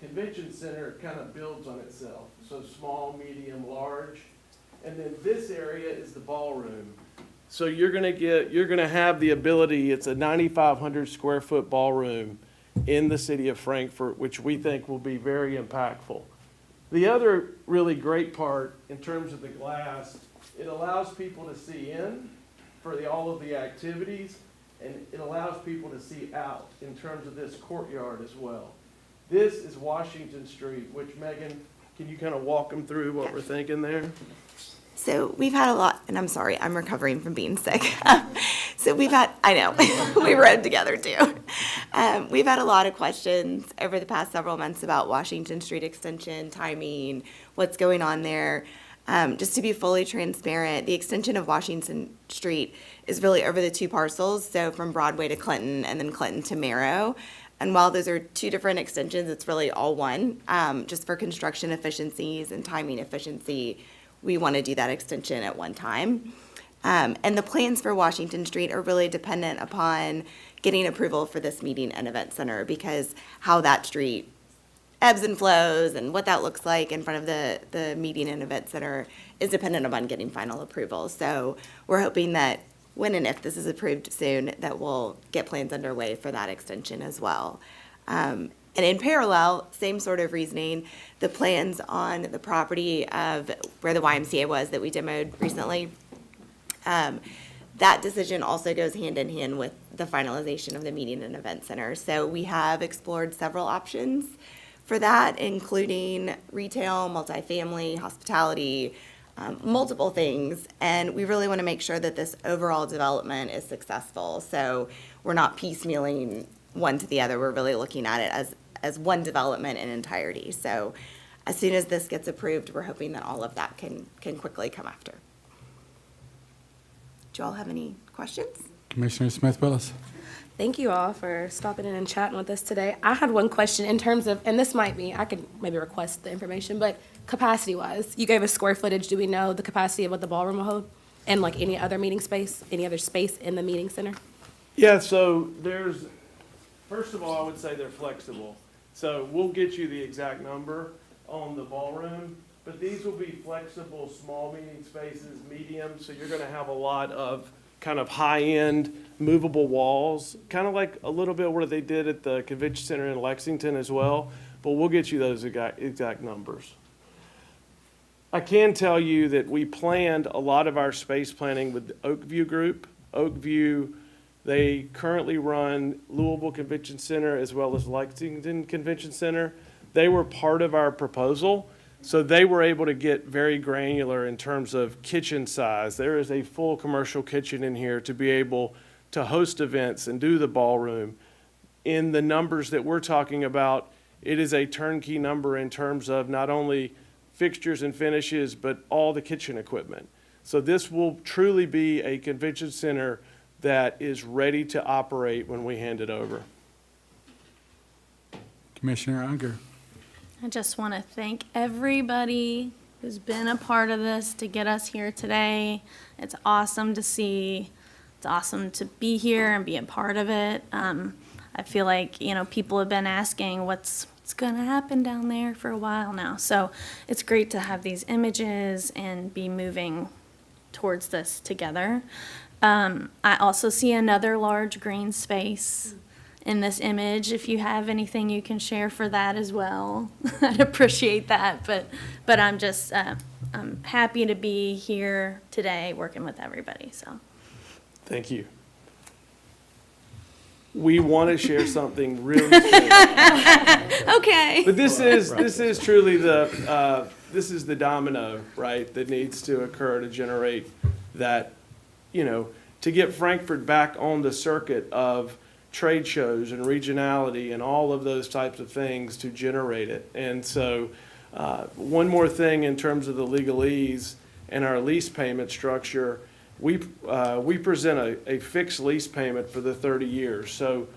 convention center kind of builds on itself. So small, medium, large. and then this area is the ballroom. So you're gonna have the ability, it's a 9,500 square foot ballroom in the city of Frankfort, which we think will be very impactful. The other really great part in terms of the glass, it allows people to see in for all of the activities, and it allows people to see out in terms of this courtyard as well. This is Washington Street, which Megan, can you kind of walk them through what we're thinking there? So we've had a lot, and I'm sorry, I'm recovering from being sick. So we've had, I know, we read together too. We've had a lot of questions over the past several months about Washington Street extension, timing, what's going on there. Just to be fully transparent, the extension of Washington Street is really over the two parcels, so from Broadway to Clinton and then Clinton to Merrow. And while those are two different extensions, it's really all one. Just for construction efficiencies and timing efficiency, we want to do that extension at one time. And the plans for Washington Street are really dependent upon getting approval for this meeting and event center, because how that street ebbs and flows and what that looks like in front of the meeting and event center is dependent upon getting final approval. So we're hoping that when and if this is approved soon, that we'll get plans underway for that extension as well. And in parallel, same sort of reasoning, the plans on the property of where the YMCA was that we demoed recently, that decision also goes hand in hand with the finalization of the meeting and event center. So we have explored several options for that, including retail, multifamily, hospitality, multiple things. And we really want to make sure that this overall development is successful. So we're not piecemealing one to the other. We're really looking at it as one development in entirety. So as soon as this gets approved, we're hoping that all of that can quickly come after. Do you all have any questions? Commissioner Smith Willis. Thank you all for stopping in and chatting with us today. I had one question in terms of, and this might be, I could maybe request the information, but capacity-wise, you gave us square footage. Do we know the capacity of what the ballroom will hold? And like any other meeting space, any other space in the meeting center? Yeah, so first of all, I would say they're flexible. So we'll get you the exact number on the ballroom, but these will be flexible, small meeting spaces, medium, so you're gonna have a lot of kind of high-end movable walls, kind of like a little bit what they did at the convention center in Lexington as well, but we'll get you those exact numbers. I can tell you that we planned a lot of our space planning with the Oakview Group. Oakview, they currently run Louisville Convention Center as well as Lexington Convention Center. They were part of our proposal, so they were able to get very granular in terms of kitchen size. There is a full commercial kitchen in here to be able to host events and do the ballroom. In the numbers that we're talking about, it is a turnkey number in terms of not only fixtures and finishes, but all the kitchen equipment. So this will truly be a convention center that is ready to operate when we hand it over. Commissioner Unger. I just want to thank everybody who's been a part of this to get us here today. It's awesome to see. It's awesome to be here and be a part of it. I feel like, people have been asking what's going to happen down there for a while now. So it's great to have these images and be moving towards this together. I also see another large green space in this image. If you have anything you can share for that as well, I'd appreciate that. But I'm just I'm happy to be here today working with everybody. So Thank you. We want to share something really quick. Okay. But this is truly this is the domino, right, that needs to occur to generate that, to get Frankfort back on the circuit of trade shows and regionality and all of those types of things to generate it. And so one more thing in terms of the legalese and our lease payment structure, we present a fixed lease payment for the 30 years. So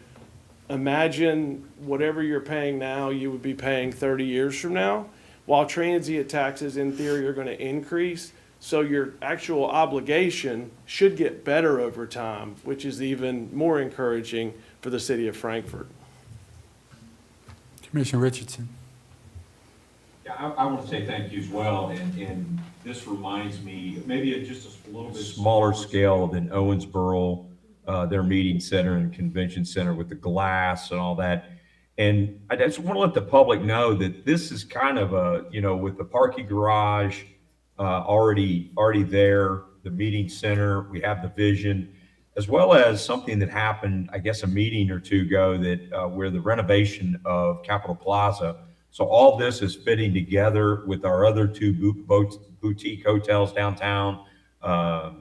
imagine whatever you're paying now, you would be paying 30 years from now, while transient taxes in theory are going to increase. So your actual obligation should get better over time, which is even more encouraging for the city of Frankfort. Commissioner Richardson. Yeah, I want to say thank you as well, and this reminds me, maybe at just a little bit smaller scale than Owensboro, their meeting center and convention center with the glass and all that. And I just want to let the public know that this is kind of a, with the parking garage already there, the meeting center, we have the vision, as well as something that happened, I guess, a meeting or two ago that where the renovation of Capitol Plaza. So all this is fitting together with our other two boutique hotels downtown. I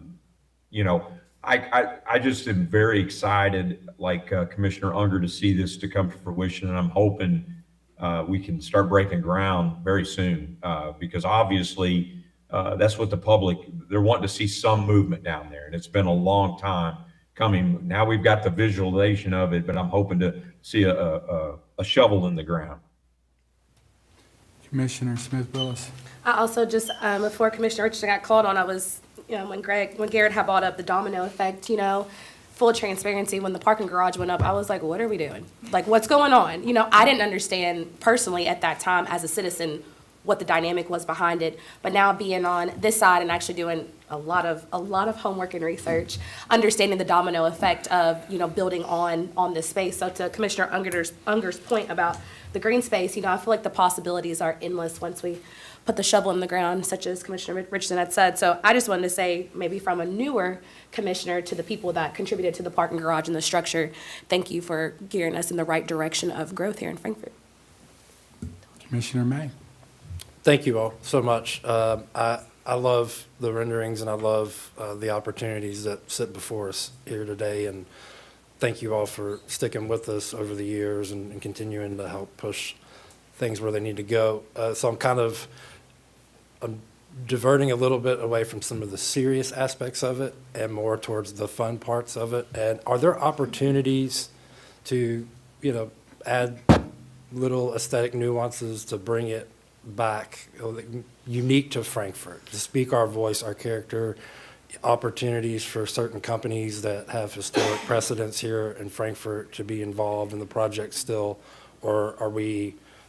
just am very excited, like Commissioner Unger, to see this to come to fruition, and I'm hoping we can start breaking ground very soon because obviously that's what the public, they're wanting to see some movement down there, and it's been a long time coming. Now we've got the visualization of it, but I'm hoping to see a shovel in the ground. Commissioner Smith Willis. I also just, before Commissioner Richardson got called on, I was, when Garrett had brought up the domino effect, full transparency, when the parking garage went up, I was like, what are we doing? Like, what's going on? I didn't understand personally at that time as a citizen what the dynamic was behind it. But now being on this side and actually doing a lot of homework and research, understanding the domino effect of, building on this space. So to Commissioner Unger's point about the green space, I feel like the possibilities are endless once we put the shovel in the ground, such as Commissioner Richardson had said. So I just wanted to say, maybe from a newer commissioner to the people that contributed to the parking garage and the structure, thank you for gearing us in the right direction of growth here in Frankfort. Commissioner May. Thank you all so much. I love the renderings, and I love the opportunities that sit before us here today. And thank you all for sticking with us over the years and continuing to help push things where they need to go. So I'm diverting a little bit away from some of the serious aspects of it and more towards the fun parts of it. And are there opportunities to, add little aesthetic nuances to bring it back, unique to Frankfort, to speak our voice, our character, opportunities for certain companies that have historic precedents here in Frankfort to be involved in the project still? Or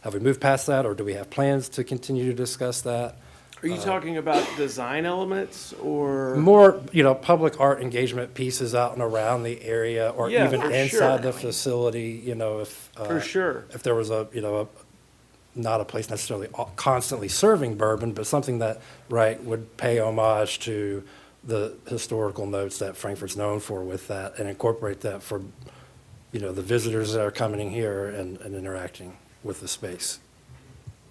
have we moved past that, or do we have plans to continue to discuss that? Are you talking about design elements or? More, public art engagement pieces out and around the area, or Yeah, even for inside sure. the facility, if. For sure. If there was not a place necessarily constantly serving bourbon, but something that, would pay homage to the historical notes that Frankfort's known for with that, and incorporate that for, the visitors that are coming in here and interacting with the space.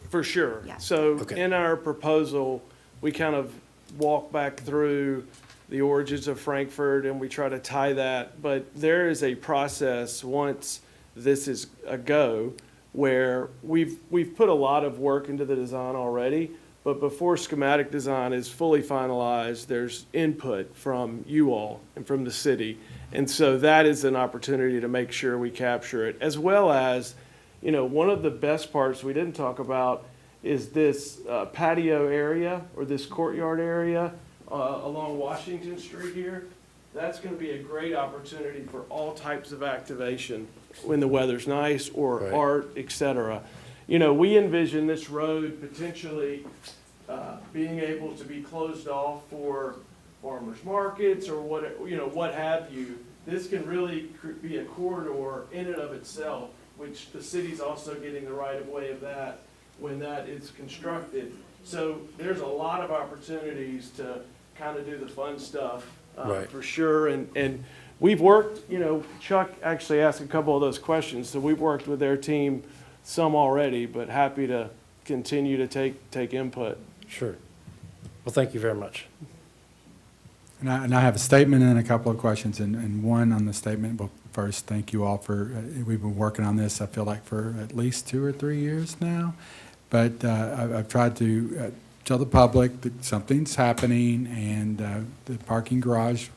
For sure. Yeah. So Okay. in our proposal, we kind of walk back through the origins of Frankfort and we try to tie that. But there is a process once this is a go where we've put a lot of work into the design already. But before schematic design is fully finalized, there's input from you all and from the city. And so that is an opportunity to make sure we capture it, as well as, one of the best parts we didn't talk about is this patio area or this courtyard area along Washington Street here. That's going to be a great opportunity for all types of activation when the weather's nice, or Right. art, et cetera. We envision this road potentially being able to be closed off for farmers markets or what have you. This can really be a corridor in and of itself, which the city's also getting the right of way of that when that is constructed. So there's a lot of opportunities to kind of do the fun stuff, Right. for sure. And we've worked, Chuck actually asked a couple of those questions, so we've worked with their team some already, but happy to continue to take input. Sure. Well, thank you very much. And I have a statement and a couple of questions, and one on the statement. Well, first, thank you all for, we've been working on this, I feel like, for at least 2 or 3 years now. But I've tried to tell the public that something's happening, and the parking garage,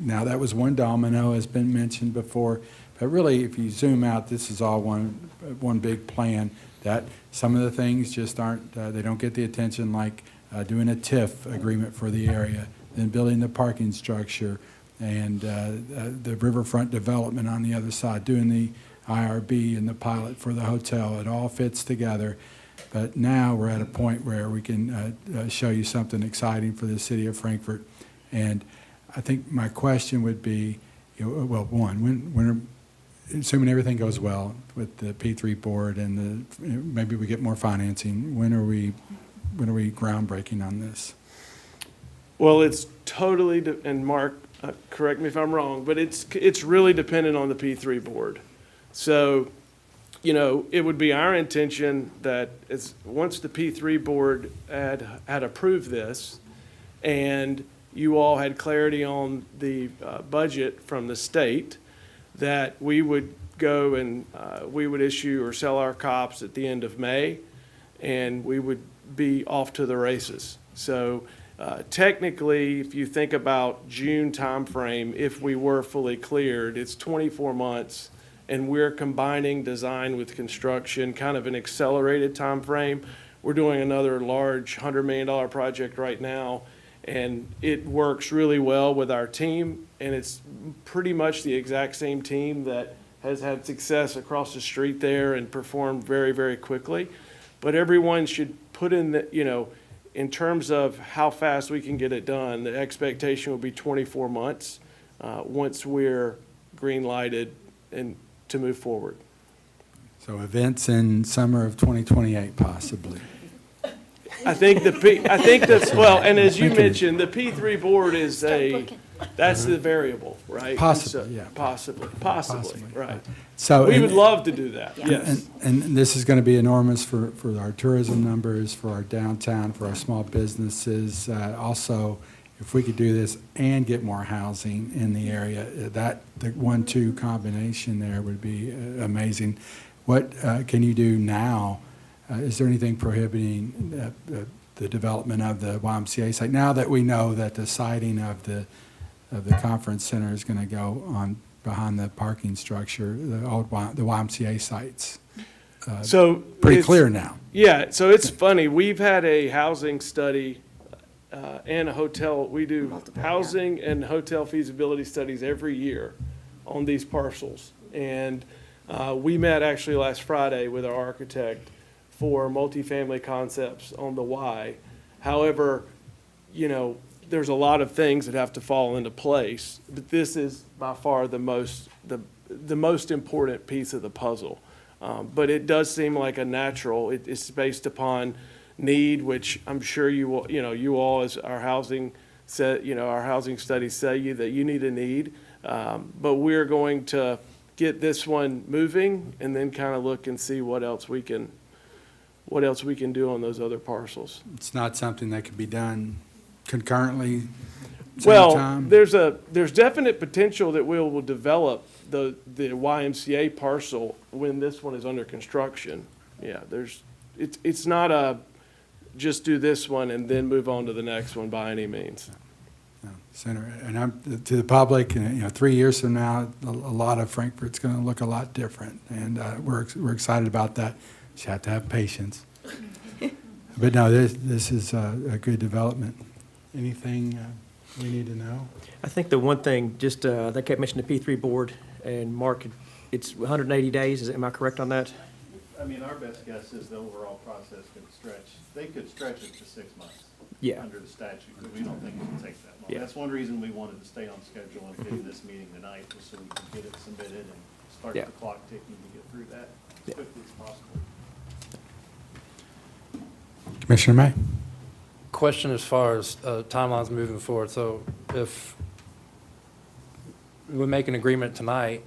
now that was one domino, has been mentioned before. But really, if you zoom out, this is all one big plan, that some of the things just aren't, they don't get the attention, like doing a TIF agreement for the area, then building the parking structure, and the riverfront development on the other side, doing the IRB and the pilot for the hotel. It all fits together. But now we're at a point where we can show you something exciting for the city of Frankfort. And I think my question would be, well, one, assuming everything goes well with the P3 board and maybe we get more financing, when are we groundbreaking on this? Well, it's totally, and Mark, correct me if I'm wrong, but it's really dependent on the P3 board. So, it would be our intention that once the P3 board had approved this and you all had clarity on the budget from the state, that we would go and we would issue or sell our COPS at the end of May, and we would be off to the races. So technically, if you think about June timeframe, if we were fully cleared, it's 24 months, and we're combining design with construction, kind of an accelerated timeframe. We're doing another large $100 million project right now, and it works really well with our team, and it's pretty much the exact same team that has had success across the street there and performed very, very quickly. But everyone should put in the, in terms of how fast we can get it done, the expectation will be 24 months once we're green-lighted and to move forward. So events in summer of 2028 possibly. I think that's, well, and as you mentioned, the P3 board is that's the variable, right? Possibly, yeah. Possibly, right. So We would love to do that, yes. And this is going to be enormous for our tourism numbers, for our downtown, for our small businesses. Also, if we could do this and get more housing in the area, the 1-2 combination there would be amazing. What can you do now? Is there anything prohibiting the development of the YMCA site now that we know that the siding of the conference center is going to go on behind the parking structure, the YMCA sites? So pretty clear now. Yeah, so it's funny. We've had a housing study and a hotel. We do housing and hotel feasibility studies every year on these parcels. And we met actually last Friday with our architect for multifamily concepts on the Y. However, there's a lot of things that have to fall into place, but this is by far the most important piece of the puzzle. But it does seem like a natural. It's based upon need, which I'm sure you all as our housing studies say that you need a need. But we're going to get this one moving and then kind of look and see what else we can do on those other parcels. It's not something that could be done concurrently, same Well, time? there's definite potential that we will develop the YMCA parcel when this one is under construction. Yeah, it's not a just do this one and then move on to the next one by any means. No, Senator, and to the public, 3 years from now, a lot of Frankfort's going to look a lot different, and we're excited about that. You have to have patience. But no, this is a good development. Anything we need to know? I think the one thing, just, they kept mentioning the P3 board, and Mark, it's 180 days, am I correct on that? I mean, our best guess is the overall process could they could stretch it to 6 months. Yeah. Under the statute, but we don't think it can take that long. Yeah. That's one reason we wanted to stay on schedule and do this meeting tonight, was so we can get it submitted and start Yeah. the clock ticking to get through that as quickly as possible. Commissioner May? Question as far as timelines moving forward. So if we make an agreement tonight,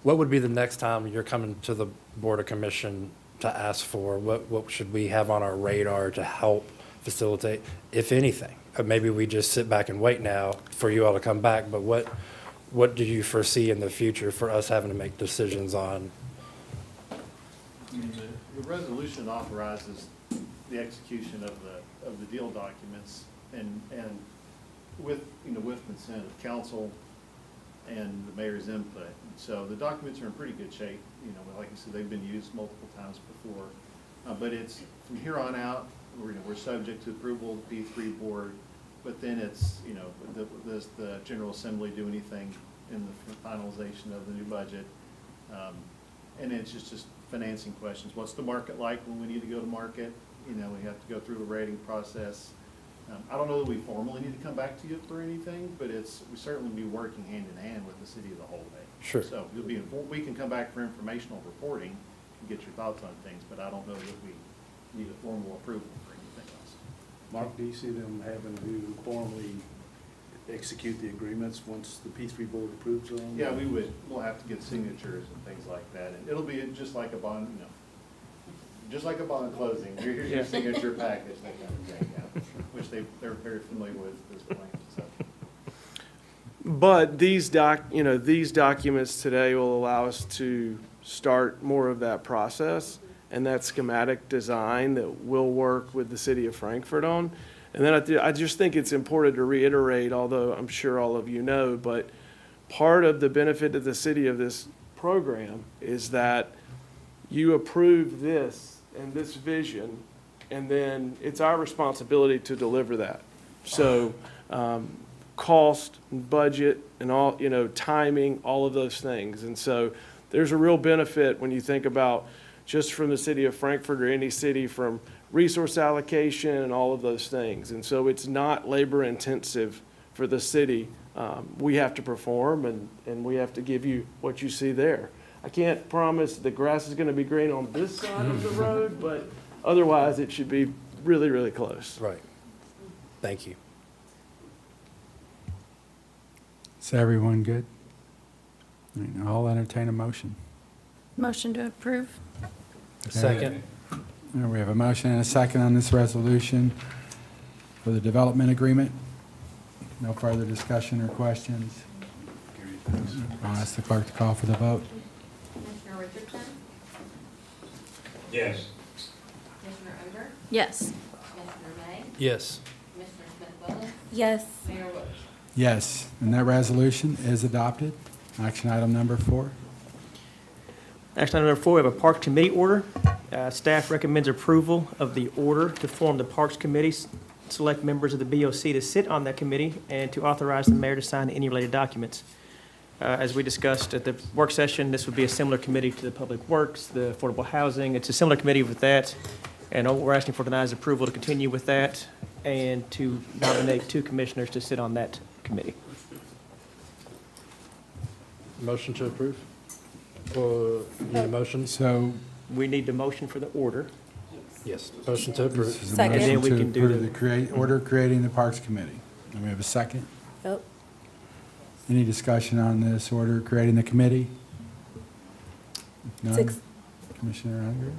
what would be the next time you're coming to the Board of Commission to ask for? What should we have on our radar to help facilitate, if anything? Maybe we just sit back and wait now for you all to come back, but what do you foresee in the future for us having to make decisions on? The resolution authorizes the execution of the deal documents and with consent of council and the mayor's input. So the documents are in pretty good shape. Like I said, they've been used multiple times before. But it's, from here on out, we're subject to approval of the P3 board, but then it's, does the General Assembly do anything in the finalization of the new budget? And it's just financing questions. What's the market like when we need to go to market? You know, we have to go through a rating process. I don't know that we formally need to come back to you for anything, but we certainly be working hand in hand with the city of the whole day. Sure. So you'll be informed. We can come back for informational reporting and get your thoughts on things, but I don't know that we need a formal approval for anything else. Mark, do you see them having to formally execute the agreements once the P3 board approves them? Yeah, we'll have to get signatures and things like that, and it'll be just like a bond, you know, just like a bond closing. Here's your signature package, that kind of thing, yeah, which they're very familiar with at this point, so. But these documents today will allow us to start more of that process and that schematic design that we'll work with the city of Frankfort on. And then I just think it's important to reiterate, although I'm sure all of you know, but part of the benefit to the city of this program is that you approve this and this vision, and then it's our responsibility to deliver that. So, cost, budget, and all, timing, all of those things. And so there's a real benefit when you think about just from the city of Frankfort or any city from resource allocation and all of those things. And so it's not labor intensive for the city. We have to perform and we have to give you what you see there. I can't promise the grass is going to be green on this side of the road, but otherwise it should be really, really close. Right. Thank you. Is everyone good? All right, I'll entertain a motion. Motion to approve? Second. We have a motion and a second on this resolution for the development agreement. No further discussion or questions. I'll ask the clerk to call for the vote. Commissioner Richardson? Yes. Commissioner Unger? Yes. Commissioner May? Yes. Commissioner Smith-Willis? Yes. Mayor Wilkerson? Yes, and that resolution is adopted. Action item number 4. Action item number 4, we have a Parks Committee order. Staff recommends approval of the order to form the Parks Committee, select members of the BOC to sit on that committee, and to authorize the mayor to sign any related documents. As we discussed at the work session, this would be a similar committee to the Public Works, the Affordable Housing. It's a similar committee with that, and all we're asking for tonight is approval to continue with that and to nominate 2 commissioners to sit on that committee. Motion to approve? Or need a motion? So We need the motion for the order. Yes. Motion to this approve. is a Second. motion And then we to can do approve the- the order creating the Parks Committee. And we have a second. Yep. Any discussion on this order creating the committee? If none, Six. Commissioner Unger?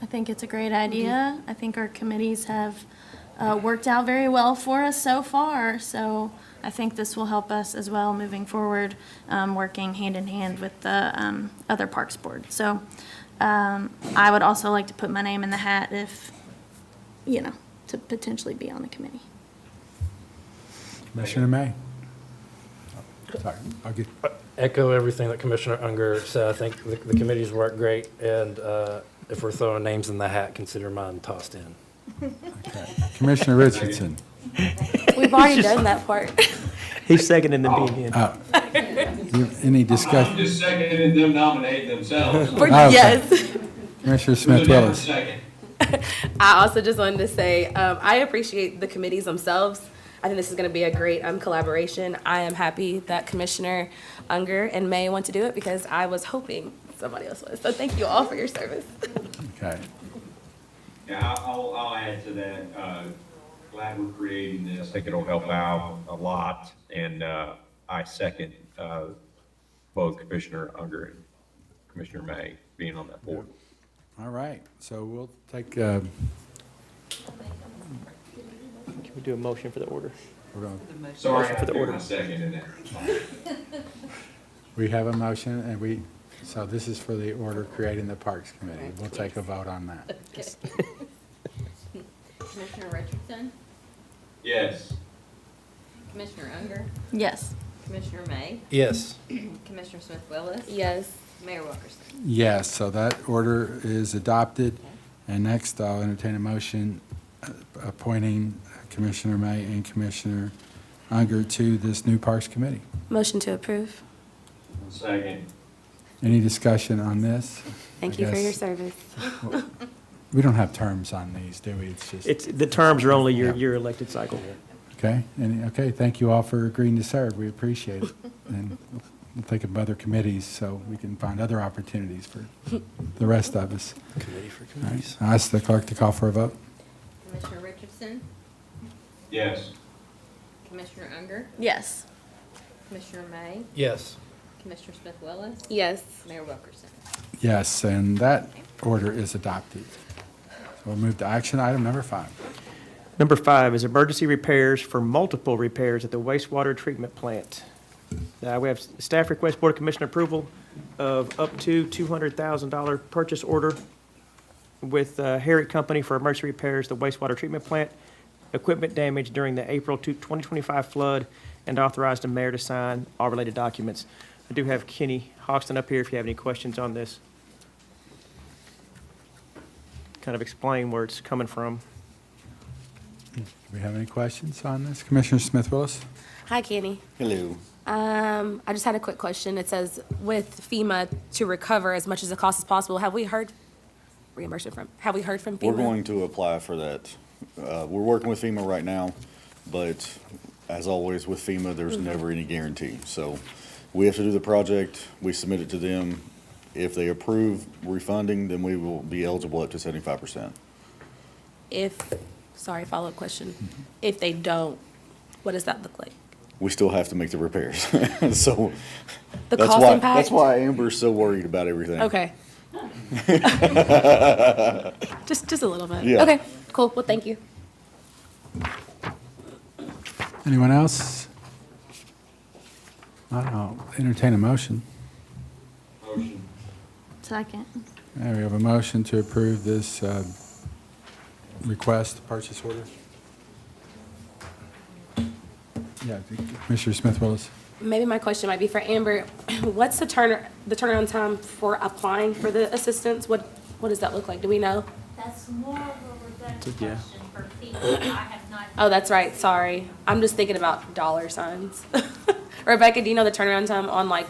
I think it's a great idea. I think our committees have worked out very well for us so far, so I think this will help us as well moving forward, working hand in hand with the other Parks Board. So I would also like to put my name in the hat if, to potentially be on the committee. Commissioner May? Sorry, I'll get, Echo everything that Commissioner Unger said. I think the committees work great, and if we're throwing names in the hat, consider mine tossed in. okay. Commissioner Richardson? We've already done that part. He's seconding the being in. Any I'm discussion? just seconding them nominating themselves. Okay. Yes. Commissioner Smith-Willis? Second. I also just wanted to say, I appreciate the committees themselves. I think this is going to be a great collaboration. I am happy that Commissioner Unger and May want to do it because I was hoping somebody else was. So thank you all for your service. Okay. Yeah, I'll add to that. Glad we're creating this. I think it'll help out a lot. And I second both Commissioner Unger and Commissioner May being on that board. All right, so we'll take, Can we do a motion for the order? we're going, Sorry, for the I order. my second in there. we have a motion and so this is for the order creating the Parks Committee. We'll take a vote on that. Commissioner Richardson? Yes. Commissioner Unger? Yes. Commissioner May? Yes. Commissioner Smith-Willis? Yes. Mayor Wilkerson? Yes, so that order is adopted. And next, I'll entertain a motion appointing Commissioner May and Commissioner Unger to this new Parks Committee. Motion to approve. Second. Any discussion on this? Thank I you for your guess- service. We don't have terms on these, do we? It's just, The terms are only your elected cycle. okay? Okay, thank you all for agreeing to serve. We appreciate it. And we'll think of other committees so we can find other opportunities for the rest of us. Committee for All committees. right, I ask the clerk to call for a vote. Commissioner Richardson, Yes. Commissioner Unger, Yes. Commissioner May, Yes. Commissioner Smith Willis, Yes. Mayor Wilkerson. Yes, and that order is adopted. So we'll move to action item number 5. Number 5 is emergency repairs for multiple repairs at the wastewater treatment plant. We have staff request Board of Commissioner approval of up to $200,000 purchase order with Harriet Company for emergency repairs at the wastewater treatment plant, equipment damage during the April 2025 flood, and authorized the mayor to sign all related documents. I do have Kenny Hoxton up here if you have any questions on this. Kind of explain where it's coming from. Do we have any questions on this? Commissioner Smith Willis? Hi, Kenny. Hello. I just had a quick question. It says with FEMA to recover as much as it costs as possible. Have we heard reimbursement from? Have we heard from FEMA? We're going to apply for that. We're working with FEMA right now, but as always with FEMA, there's never any guarantee. So we have to do the project, we submit it to them. If they approve refunding, then we will be eligible up to 75%. Follow-up question. If they don't, what does that look like? We still have to make the repairs. So The that's cost why, impact? that's why Amber's so worried about everything. Okay. Just a little bit. Yeah. Okay, cool. Well, thank you. Anyone else? I'll entertain a motion. Motion. Second. We have a motion to approve this request, purchase order. Yeah, Commissioner Smith Willis. Maybe my question might be for Amber. What's the turnaround time for applying for the assistance? What does that look like? Do we know? That's more of a redundant Yeah. question for people. I have not. Oh, that's right. Sorry. I'm just thinking about dollar signs. Rebecca, do you know the turnaround time on like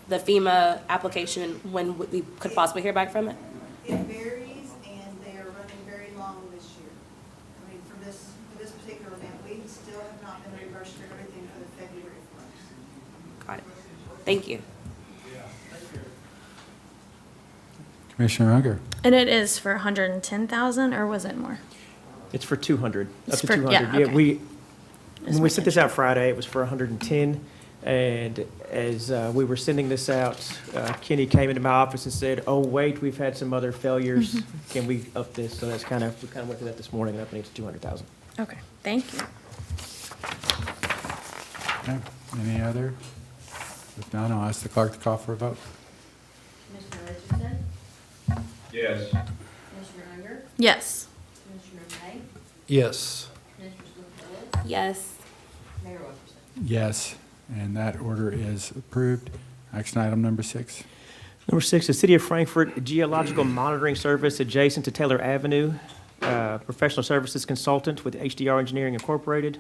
the FEMA application and when we could possibly hear back from it? It varies, and they are running very long this year. I mean, for this particular event, we still have not been reimbursed for everything for the February floods. Got it. Thank you. Commissioner Unger. And it is for 110,000, or was it more? It's for 200, up It's to for- 200. yeah, okay. When we sent this out Friday, it was for 110. And as we were sending this out, Kenny came into my office and said, "Oh, wait, we've had some other failures. Can we up this?" So that's we kind of went through that this morning, and up it to 200,000. Okay, thank you. Okay, any other? If not, I'll ask the clerk to call for a vote. Commissioner Richardson, Yes. Commissioner Unger, Yes. Commissioner May, Yes. Commissioner Smith Willis, Yes. Mayor Wilkerson. Yes, and that order is approved. Action item number 6. Number 6, the City of Frankfort Geological Monitoring Service adjacent to Taylor Avenue, professional services consultant with HDR Engineering Incorporated.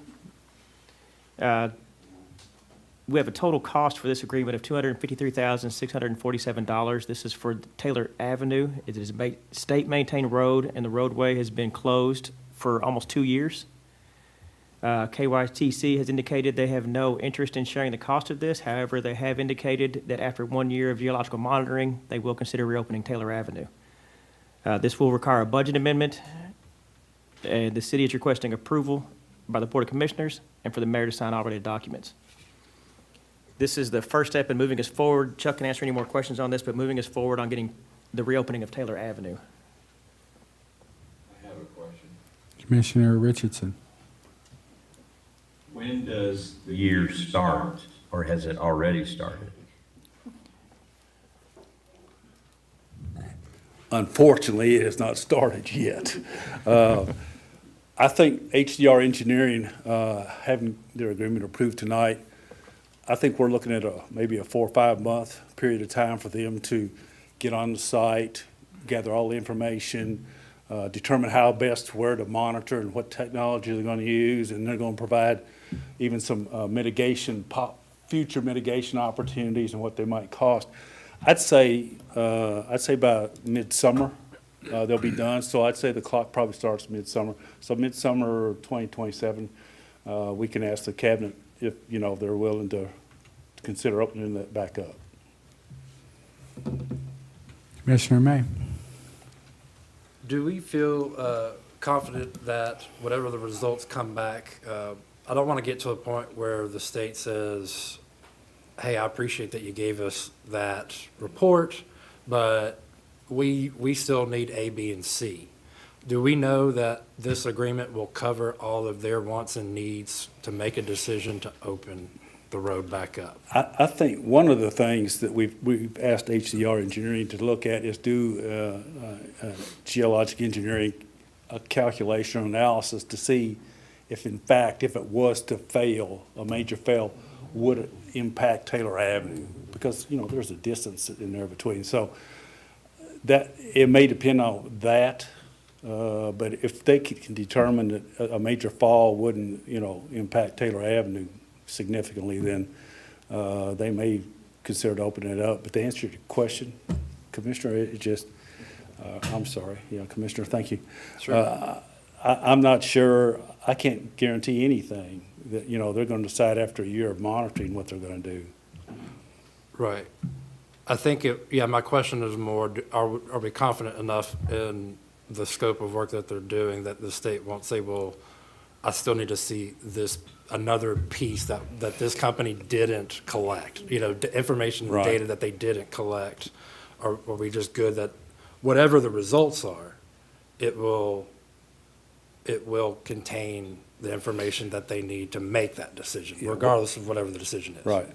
We have a total cost for this agreement of $253,647. This is for Taylor Avenue. It is a state-maintained road, and the roadway has been closed for almost 2 years. KYTC has indicated they have no interest in sharing the cost of this. However, they have indicated that after 1 year of geological monitoring, they will consider reopening Taylor Avenue. This will require a budget amendment, and the city is requesting approval by the Board of Commissioners and for the mayor to sign all related documents. This is the first step in moving us forward. Chuck can answer any more questions on this, but moving us forward on getting the reopening of Taylor Avenue. I have a question. Commissioner Richardson. When does the year start, or has it already started? Unfortunately, it has not started yet. I think HDR Engineering, having their agreement approved tonight, I think we're looking at maybe a 4 or 5 month period of time for them to get on the site, gather all the information, determine how best where to monitor and what technology they're going to use, and they're going to provide even some future mitigation opportunities and what they might cost. I'd say about midsummer, they'll be done. So I'd say the clock probably starts midsummer. So midsummer 2027, we can ask the cabinet if, they're willing to consider opening that back up. Commissioner May. Do we feel confident that whatever the results come back, I don't want to get to a point where the state says, hey, I appreciate that you gave us that report, but we still need A, B, and C. Do we know that this agreement will cover all of their wants and needs to make a decision to open the road back up? I think one of the things that we've asked HDR Engineering to look at is do geologic engineering, a calculation or analysis to see if in fact, if it was to fail, a major fail, would it impact Taylor Avenue? Because, there's a distance in there between. So that, it may depend on that. But if they can determine that a major fall wouldn't, impact Taylor Avenue significantly, then they may consider opening it up. But to answer your question, Commissioner, it just, I'm sorry, Commissioner, thank you. Sure. I'm not sure, I can't guarantee anything that, they're going to decide after a year of monitoring what they're going to do. Right. I think my question is more, are we confident enough in the scope of work that they're doing that the state won't say, well, I still need to see this, another piece that this company didn't collect, information and Right. data that they didn't collect? Or are we just good that whatever the results are, it will contain the information that they need to make that decision, regardless of whatever the decision is? Right.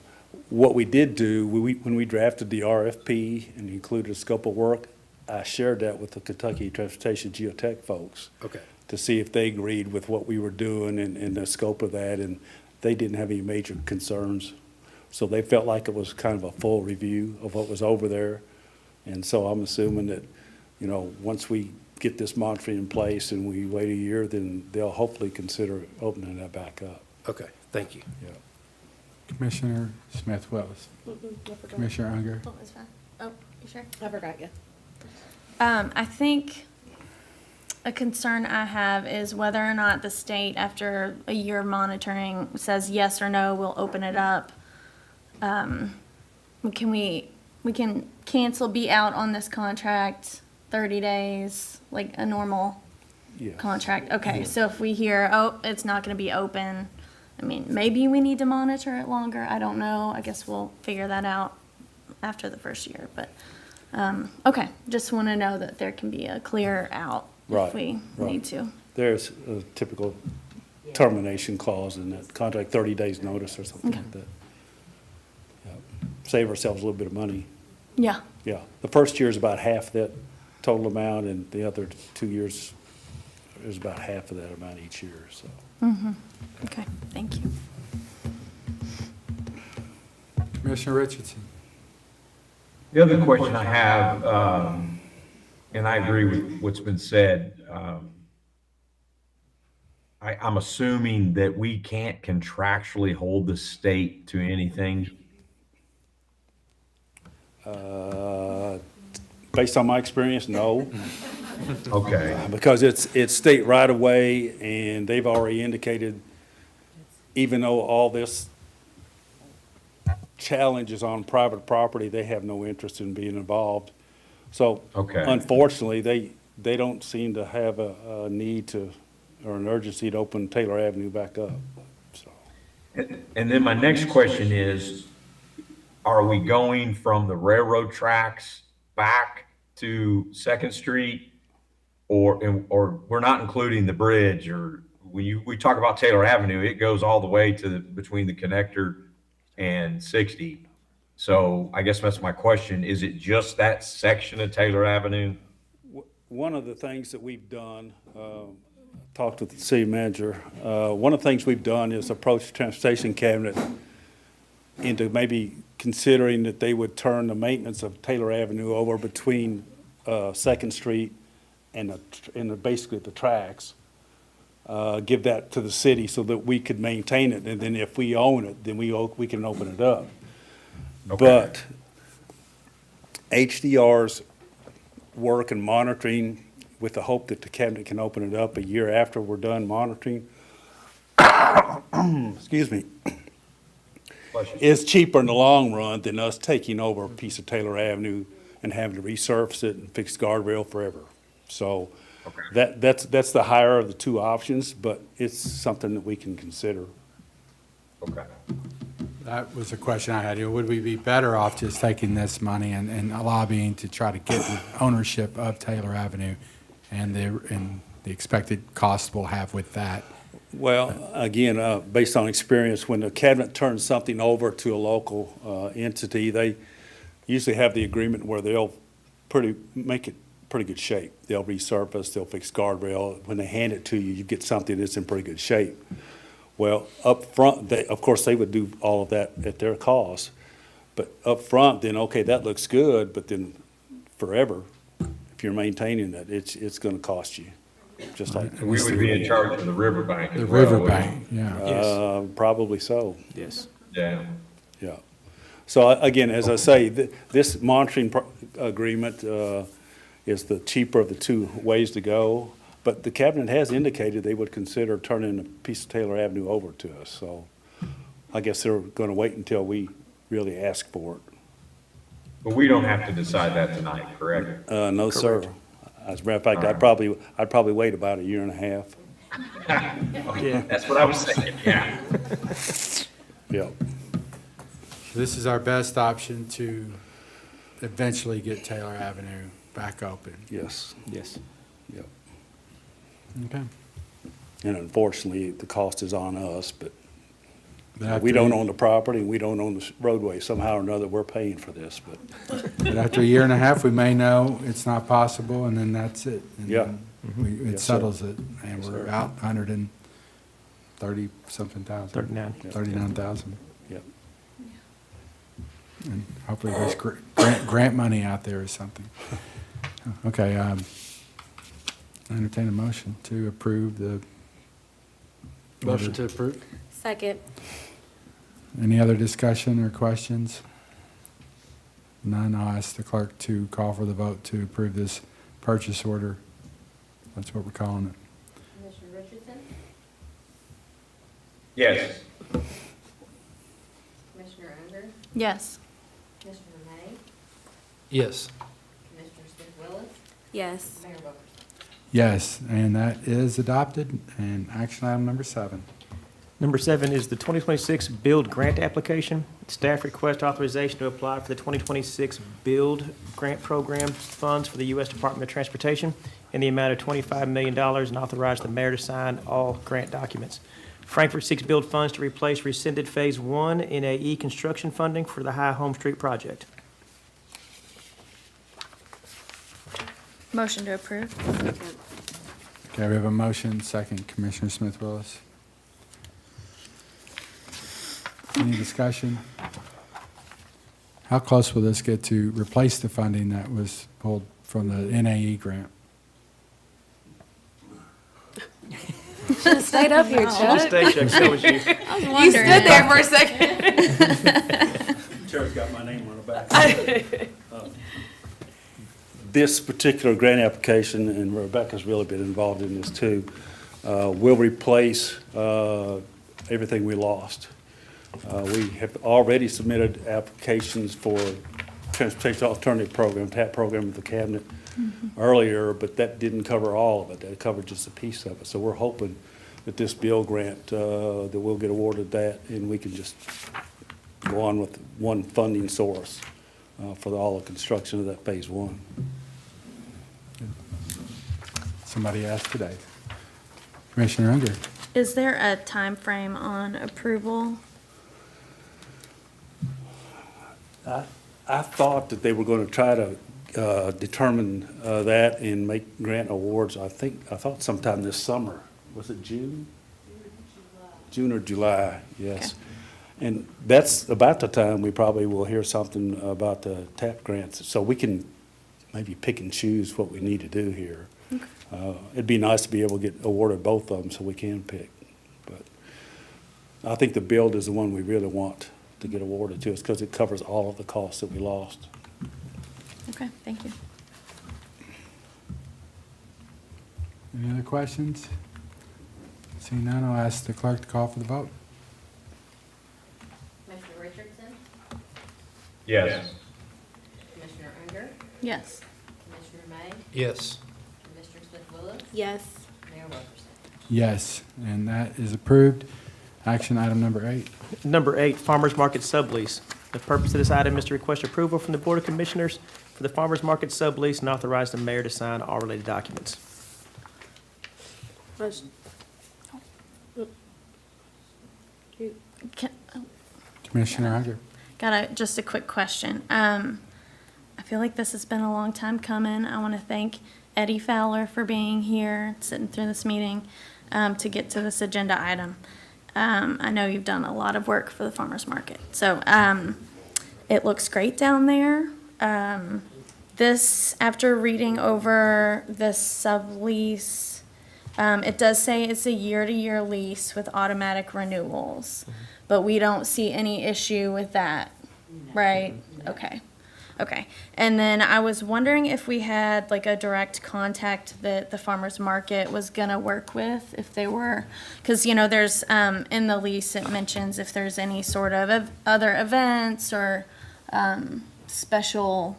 What we did do, when we drafted the RFP and included a scope of work, I shared that with the Kentucky Transportation Geotech folks. Okay. To see if they agreed with what we were doing and the scope of that, and they didn't have any major concerns. So they felt like it was kind of a full review of what was over there. And so I'm assuming that, once we get this monitoring in place and we wait a year, then they'll hopefully consider opening that back up. Okay, thank you. Yeah. Commissioner Smith-Willis. Commissioner Unger. Oh, it's fine. Oh, you sure? I forgot you. I think a concern I have is whether or not the state, after a year of monitoring, says yes or no, we'll open it up. We can cancel, be out on this contract 30 days, like a normal Yes. contract. Okay, so if we hear, oh, it's not gonna be open, maybe we need to monitor it longer. I don't know. I guess we'll figure that out after the first year, but, okay, just want to know that there can be a clear out Right, if we right. need to. There's a typical termination clause in that contract, 30 days notice or something Okay. like that. Yeah. Save ourselves a little bit of money. Yeah, Yeah, the first year is about half that total amount, and the other 2 years is about half of that amount each year, so. okay, thank you. Commissioner Richardson. The other question I have, and I agree with what's been said, I'm assuming that we can't contractually hold the state to anything. Based on my experience, no. Okay. Because it's state right of way, and they've already indicated, even though all this challenge is on private property, they have no interest in being involved. So Okay. unfortunately, they don't seem to have a need to, or an urgency to open Taylor Avenue back up, so. And then my next question is, are we going from the railroad tracks back to Second Street? Or we're not including the bridge? Or when we talk about Taylor Avenue, it goes all the way to between the connector and 60. So I guess that's my question. Is it just that section of Taylor Avenue? One of the things that we've done, talked with the city manager, one of the things we've done is approach the transportation cabinet into maybe considering that they would turn the maintenance of Taylor Avenue over between Second Street and basically the tracks, give that to the city so that we could maintain it, and then if we own it, then we can open it up. Okay. But HDR's work and monitoring with the hope that the cabinet can open it up a year after we're done monitoring, excuse me, is cheaper in the long run than us taking over a piece of Taylor Avenue and having to resurface it and fix guardrail forever. So that's the higher of the two options, but it's something that we can consider. Okay. That was a question I had. Would we be better off just taking this money and lobbying to try to get the ownership of Taylor Avenue and the expected cost we'll have with that? Well, again, based on experience, when the cabinet turns something over to a local entity, they usually have the agreement where they'll make it pretty good shape. They'll resurface, they'll fix guardrail. When they hand it to you, you get something that's in pretty good shape. Well, up front, of course, they would do all of that at their cost. But up front, then, okay, that looks good, but then forever, if you're maintaining it, it's going to cost you. Just like We would be in charge of the riverbank as The well. riverbank, yeah. Probably so. Yes. Yeah. Yeah. So again, as I say, this monitoring agreement is the cheaper of the two ways to go. But the cabinet has indicated they would consider turning a piece of Taylor Avenue over to us. So I guess they're going to wait until we really ask for it. But we don't have to decide that tonight, correct? No, sir. As a matter of fact, I'd probably wait about a year and a half. Yeah. That's what I was thinking, yeah. Yeah. This is our best option to eventually get Taylor Avenue back open. Yes. Yes. Yep. Okay. And unfortunately, the cost is on us, but But we after- don't own the property, and we don't own the roadway. Somehow or another, we're paying for this, but. But after a year and a half, we may know it's not possible, and then that's it. And Yeah. then It Yes, sir. settles it, and Yes, we're sir. out 130-something thousand. 39. 39,000. Yep. And hopefully there's grant money out there or something. Okay, entertain a motion to approve the. Motion to approve? Second. Any other discussion or questions? None, I'll ask the clerk to call for the vote to approve this purchase order. That's what we're calling it. Commissioner Richardson? Yes. Commissioner Unger? Yes. Commissioner May? Yes. Commissioner Smith Willis? Yes. Mayor Wilkerson? Yes, and that is adopted. And action item number 7. Number 7 is the 2026 Build Grant Application. Staff request authorization to apply for the 2026 Build Grant Program funds for the U.S. Department of Transportation in the amount of $25 million and authorize the mayor to sign all grant documents. Frankfort seeks build funds to replace rescinded Phase 1 NAE construction funding for the High Home Street project. Motion to approve. Okay, we have a motion, second, Commissioner Smith Willis. Any discussion? How close will this get to replace the funding that was pulled from the NAE grant? Should have stayed up here, Chuck. Stay, Chuck, so was you. You stood there for a second. Chair's got my name on the back. This particular grant application, and Rebecca's really been involved in this too, will replace everything we lost. We have already submitted applications for Transportation Alternative Program, TAP program with the cabinet earlier, but that didn't cover all of it. That covered just a piece of it. So we're hoping that this bill grant, that we'll get awarded that, and we can just go on with one funding source for all the construction of that Phase 1. Somebody asked today. Commissioner Unger. Is there a time frame on approval? I thought that they were going to try to determine that and make grant awards. I thought sometime this summer. Was it June? June or July, yes. And that's about the time we probably will hear something about the TAP grants. So we can maybe pick and choose what we need to do here. It'd be nice to be able to get awarded both of them so we can pick. But I think the build is the one we really want to get awarded to us because it covers all of the costs that we lost. Okay, thank you. Any other questions? Seeing none, I'll ask the clerk to call for the vote. Commissioner Richardson? Yes. Commissioner Unger? Yes. Commissioner May? Yes. Commissioner Smith-Willis? Yes. Mayor Wilkerson? Yes, and that is approved. Action item number 8. Number 8, Farmers Market Sublease. The purpose of this item is to request approval from the Board of Commissioners for the Farmers Market Sublease and authorize the mayor to sign all related documents. Can, Commissioner Unger. just a quick question. I feel like this has been a long time coming. I want to thank Eddie Fowler for being here, sitting through this meeting, to get to this agenda item. I know you've done a lot of work for the farmer's market. So, it looks great down there. This, after reading over this sublease, it does say it's a year-to-year lease with automatic renewals, but we don't see any issue with that, right? Okay. Okay. And then I was wondering if we had like a direct contact that the farmer's market was gonna work with, if they were, because, you know, there's, in the lease, it mentions if there's any sort of other events or special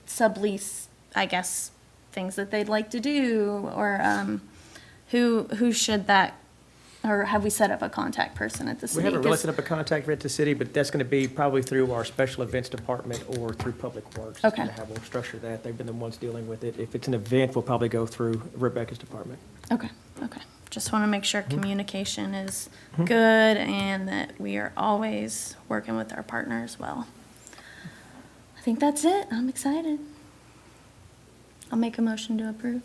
sublease, I guess, things that they'd like to do, or who should that, or have we set up a contact person at the city? We haven't really 'Cause- set up a contact with the city, but that's going to be probably through our special events department or through Public Works. It's Okay. gonna have, we'll structure that. They've been the ones dealing with it. If it's an event, we'll probably go through Rebecca's department. Okay, okay. Just want to make sure communication is good and that we are always working with our partners well. I think that's it. I'm excited. I'll make a motion to approve.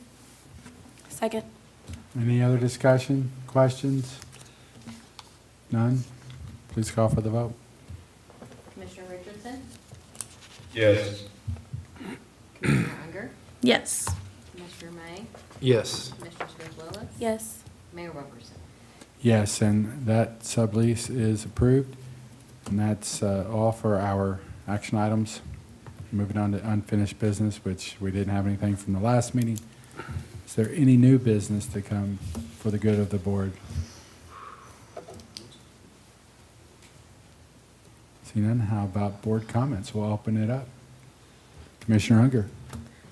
Second. Any other discussion, questions? None? Please call for the vote. Commissioner Richardson? Yes. Commissioner Unger? Yes. Commissioner May? Yes. Commissioner Smith-Willis? Yes. Mayor Wilkerson? Yes, and that sublease is approved. And that's all for our action items. Moving on to unfinished business, which we didn't have anything from the last meeting. Is there any new business to come for the good of the board? See none, how about board comments? We'll open it up. Commissioner Unger.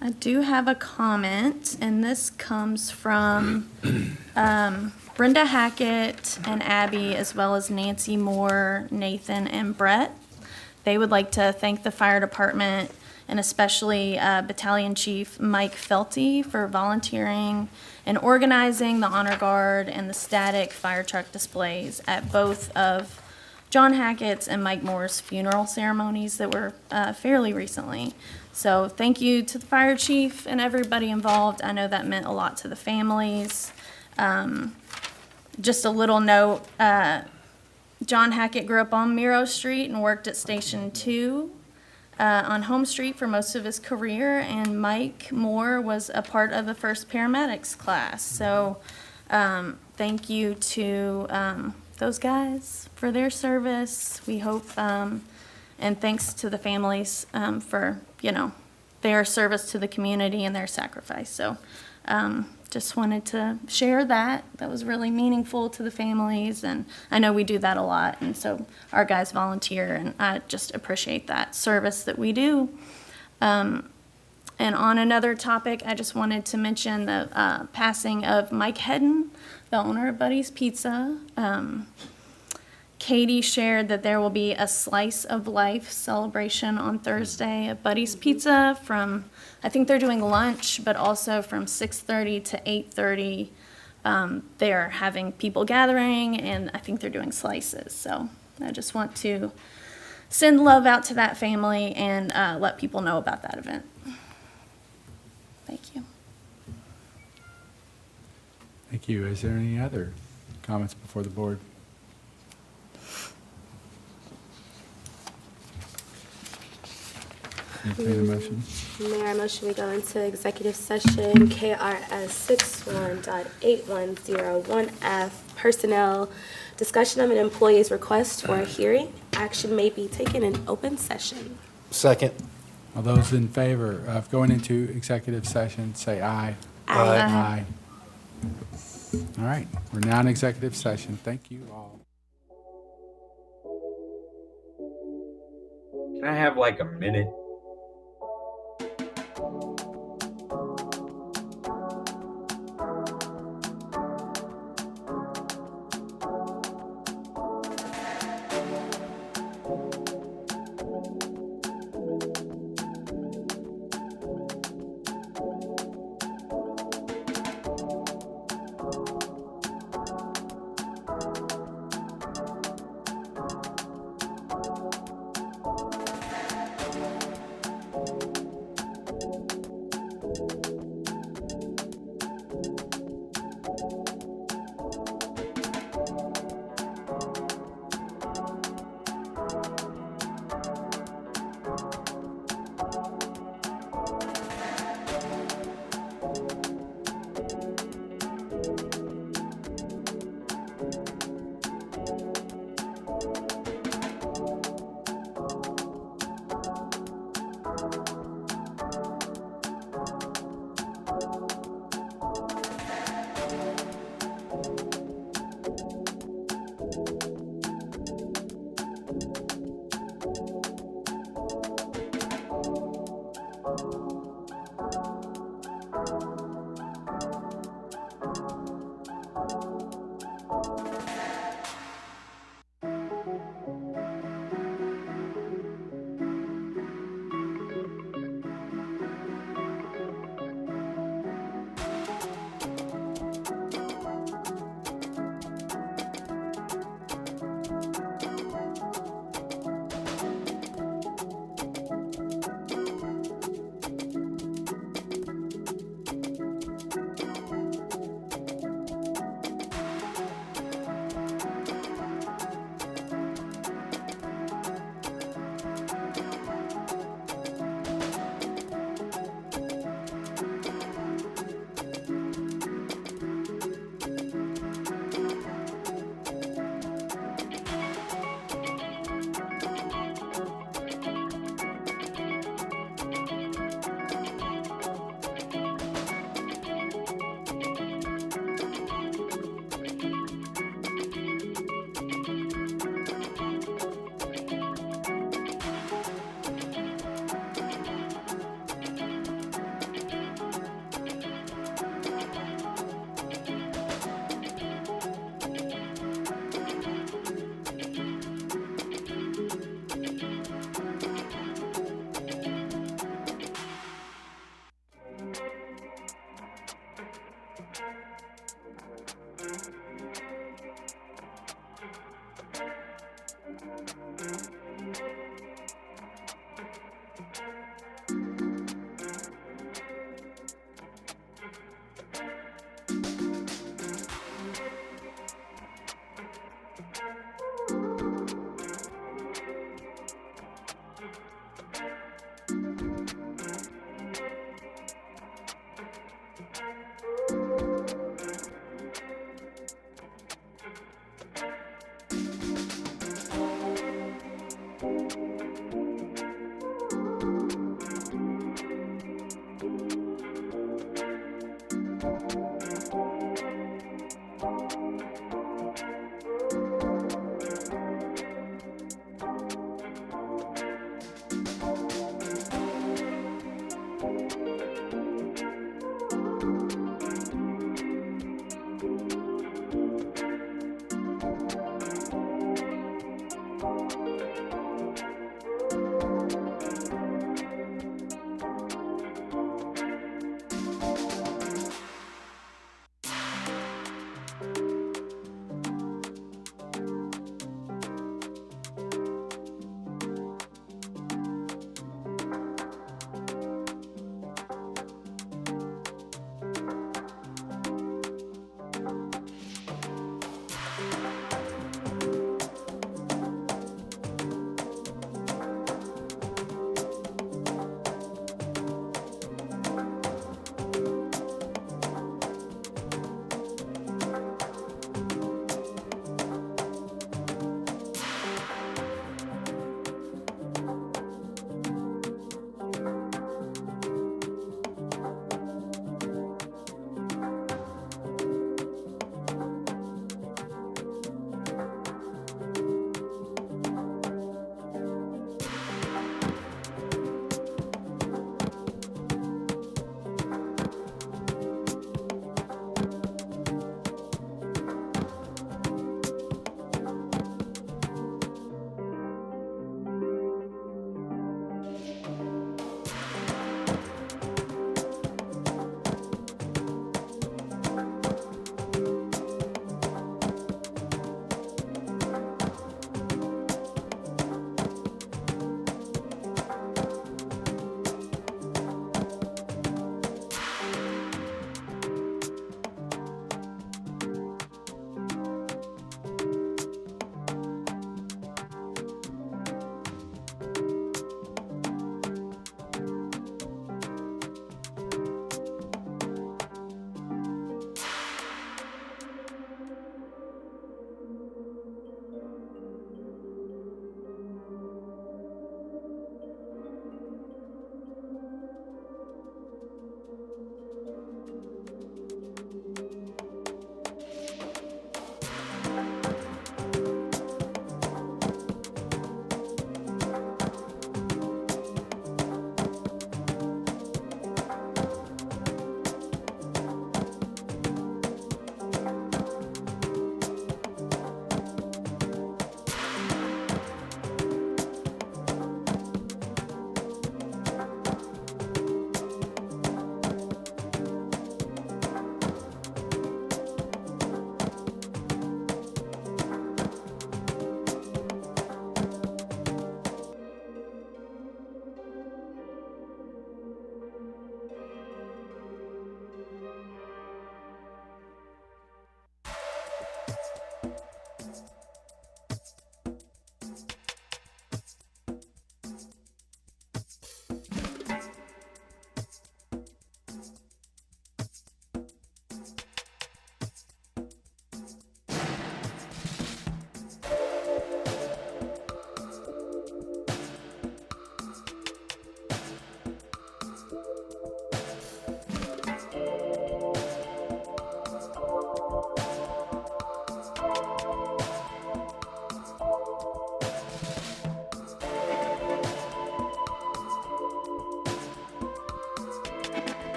I do have a comment, and this comes from Brenda Hackett and Abby, as well as Nancy Moore, Nathan, and Brett. They would like to thank the fire department and especially Battalion Chief Mike Felty for volunteering and organizing the honor guard and the static fire truck displays at both of John Hackett's and Mike Moore's funeral ceremonies that were fairly recently. So thank you to the fire chief and everybody involved. I know that meant a lot to the families. Just a little note, John Hackett grew up on Miro Street and worked at Station 2 on Home Street for most of his career, and Mike Moore was a part of the first paramedics class. So thank you to those guys for their service. We hope, and thanks to the families for, you know, their service to the community and their sacrifice. So just wanted to share that. That was really meaningful to the families, and I know we do that a lot, and so our guys volunteer, and I just appreciate that service that we do. And on another topic, I just wanted to mention the passing of Mike Hedden, the owner of Buddy's Pizza. Katie shared that there will be a Slice of Life celebration on Thursday at Buddy's Pizza from, I think they're doing lunch, but also from 6:30 to 8:30. They're having people gathering, and I think they're doing slices. So I just want to send love out to that family and let people know about that event. Thank you. Thank you. Is there any other comments before the board? Entertain a motion. Mayor, I motion we go into executive session, KRS 61.8101F, personnel, discussion of an employee's request for a hearing. Action may be taken in open session. Second. All those in favor of going into executive session, say aye. Aye. Aye. All right, we're now in executive session. Thank you all. Can I have like a minute?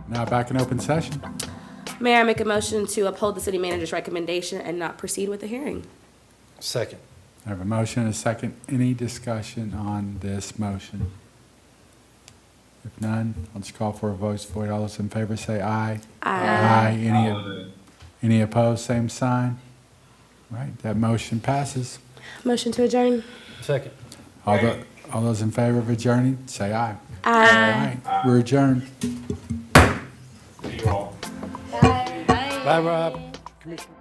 Now back in open session. Mayor, I make a motion to uphold the city manager's recommendation and not proceed with the hearing. Second. I have a motion and a second. Any discussion on this motion? If none, I'll just call for a voice vote. All those in favor say aye. Aye. Any opposed, same sign. Right, that motion passes. Motion to adjourn. Second. All those in favor of adjourning, say aye. Aye. Aye. We're adjourned. See you all. Bye, Rob. Commissioner.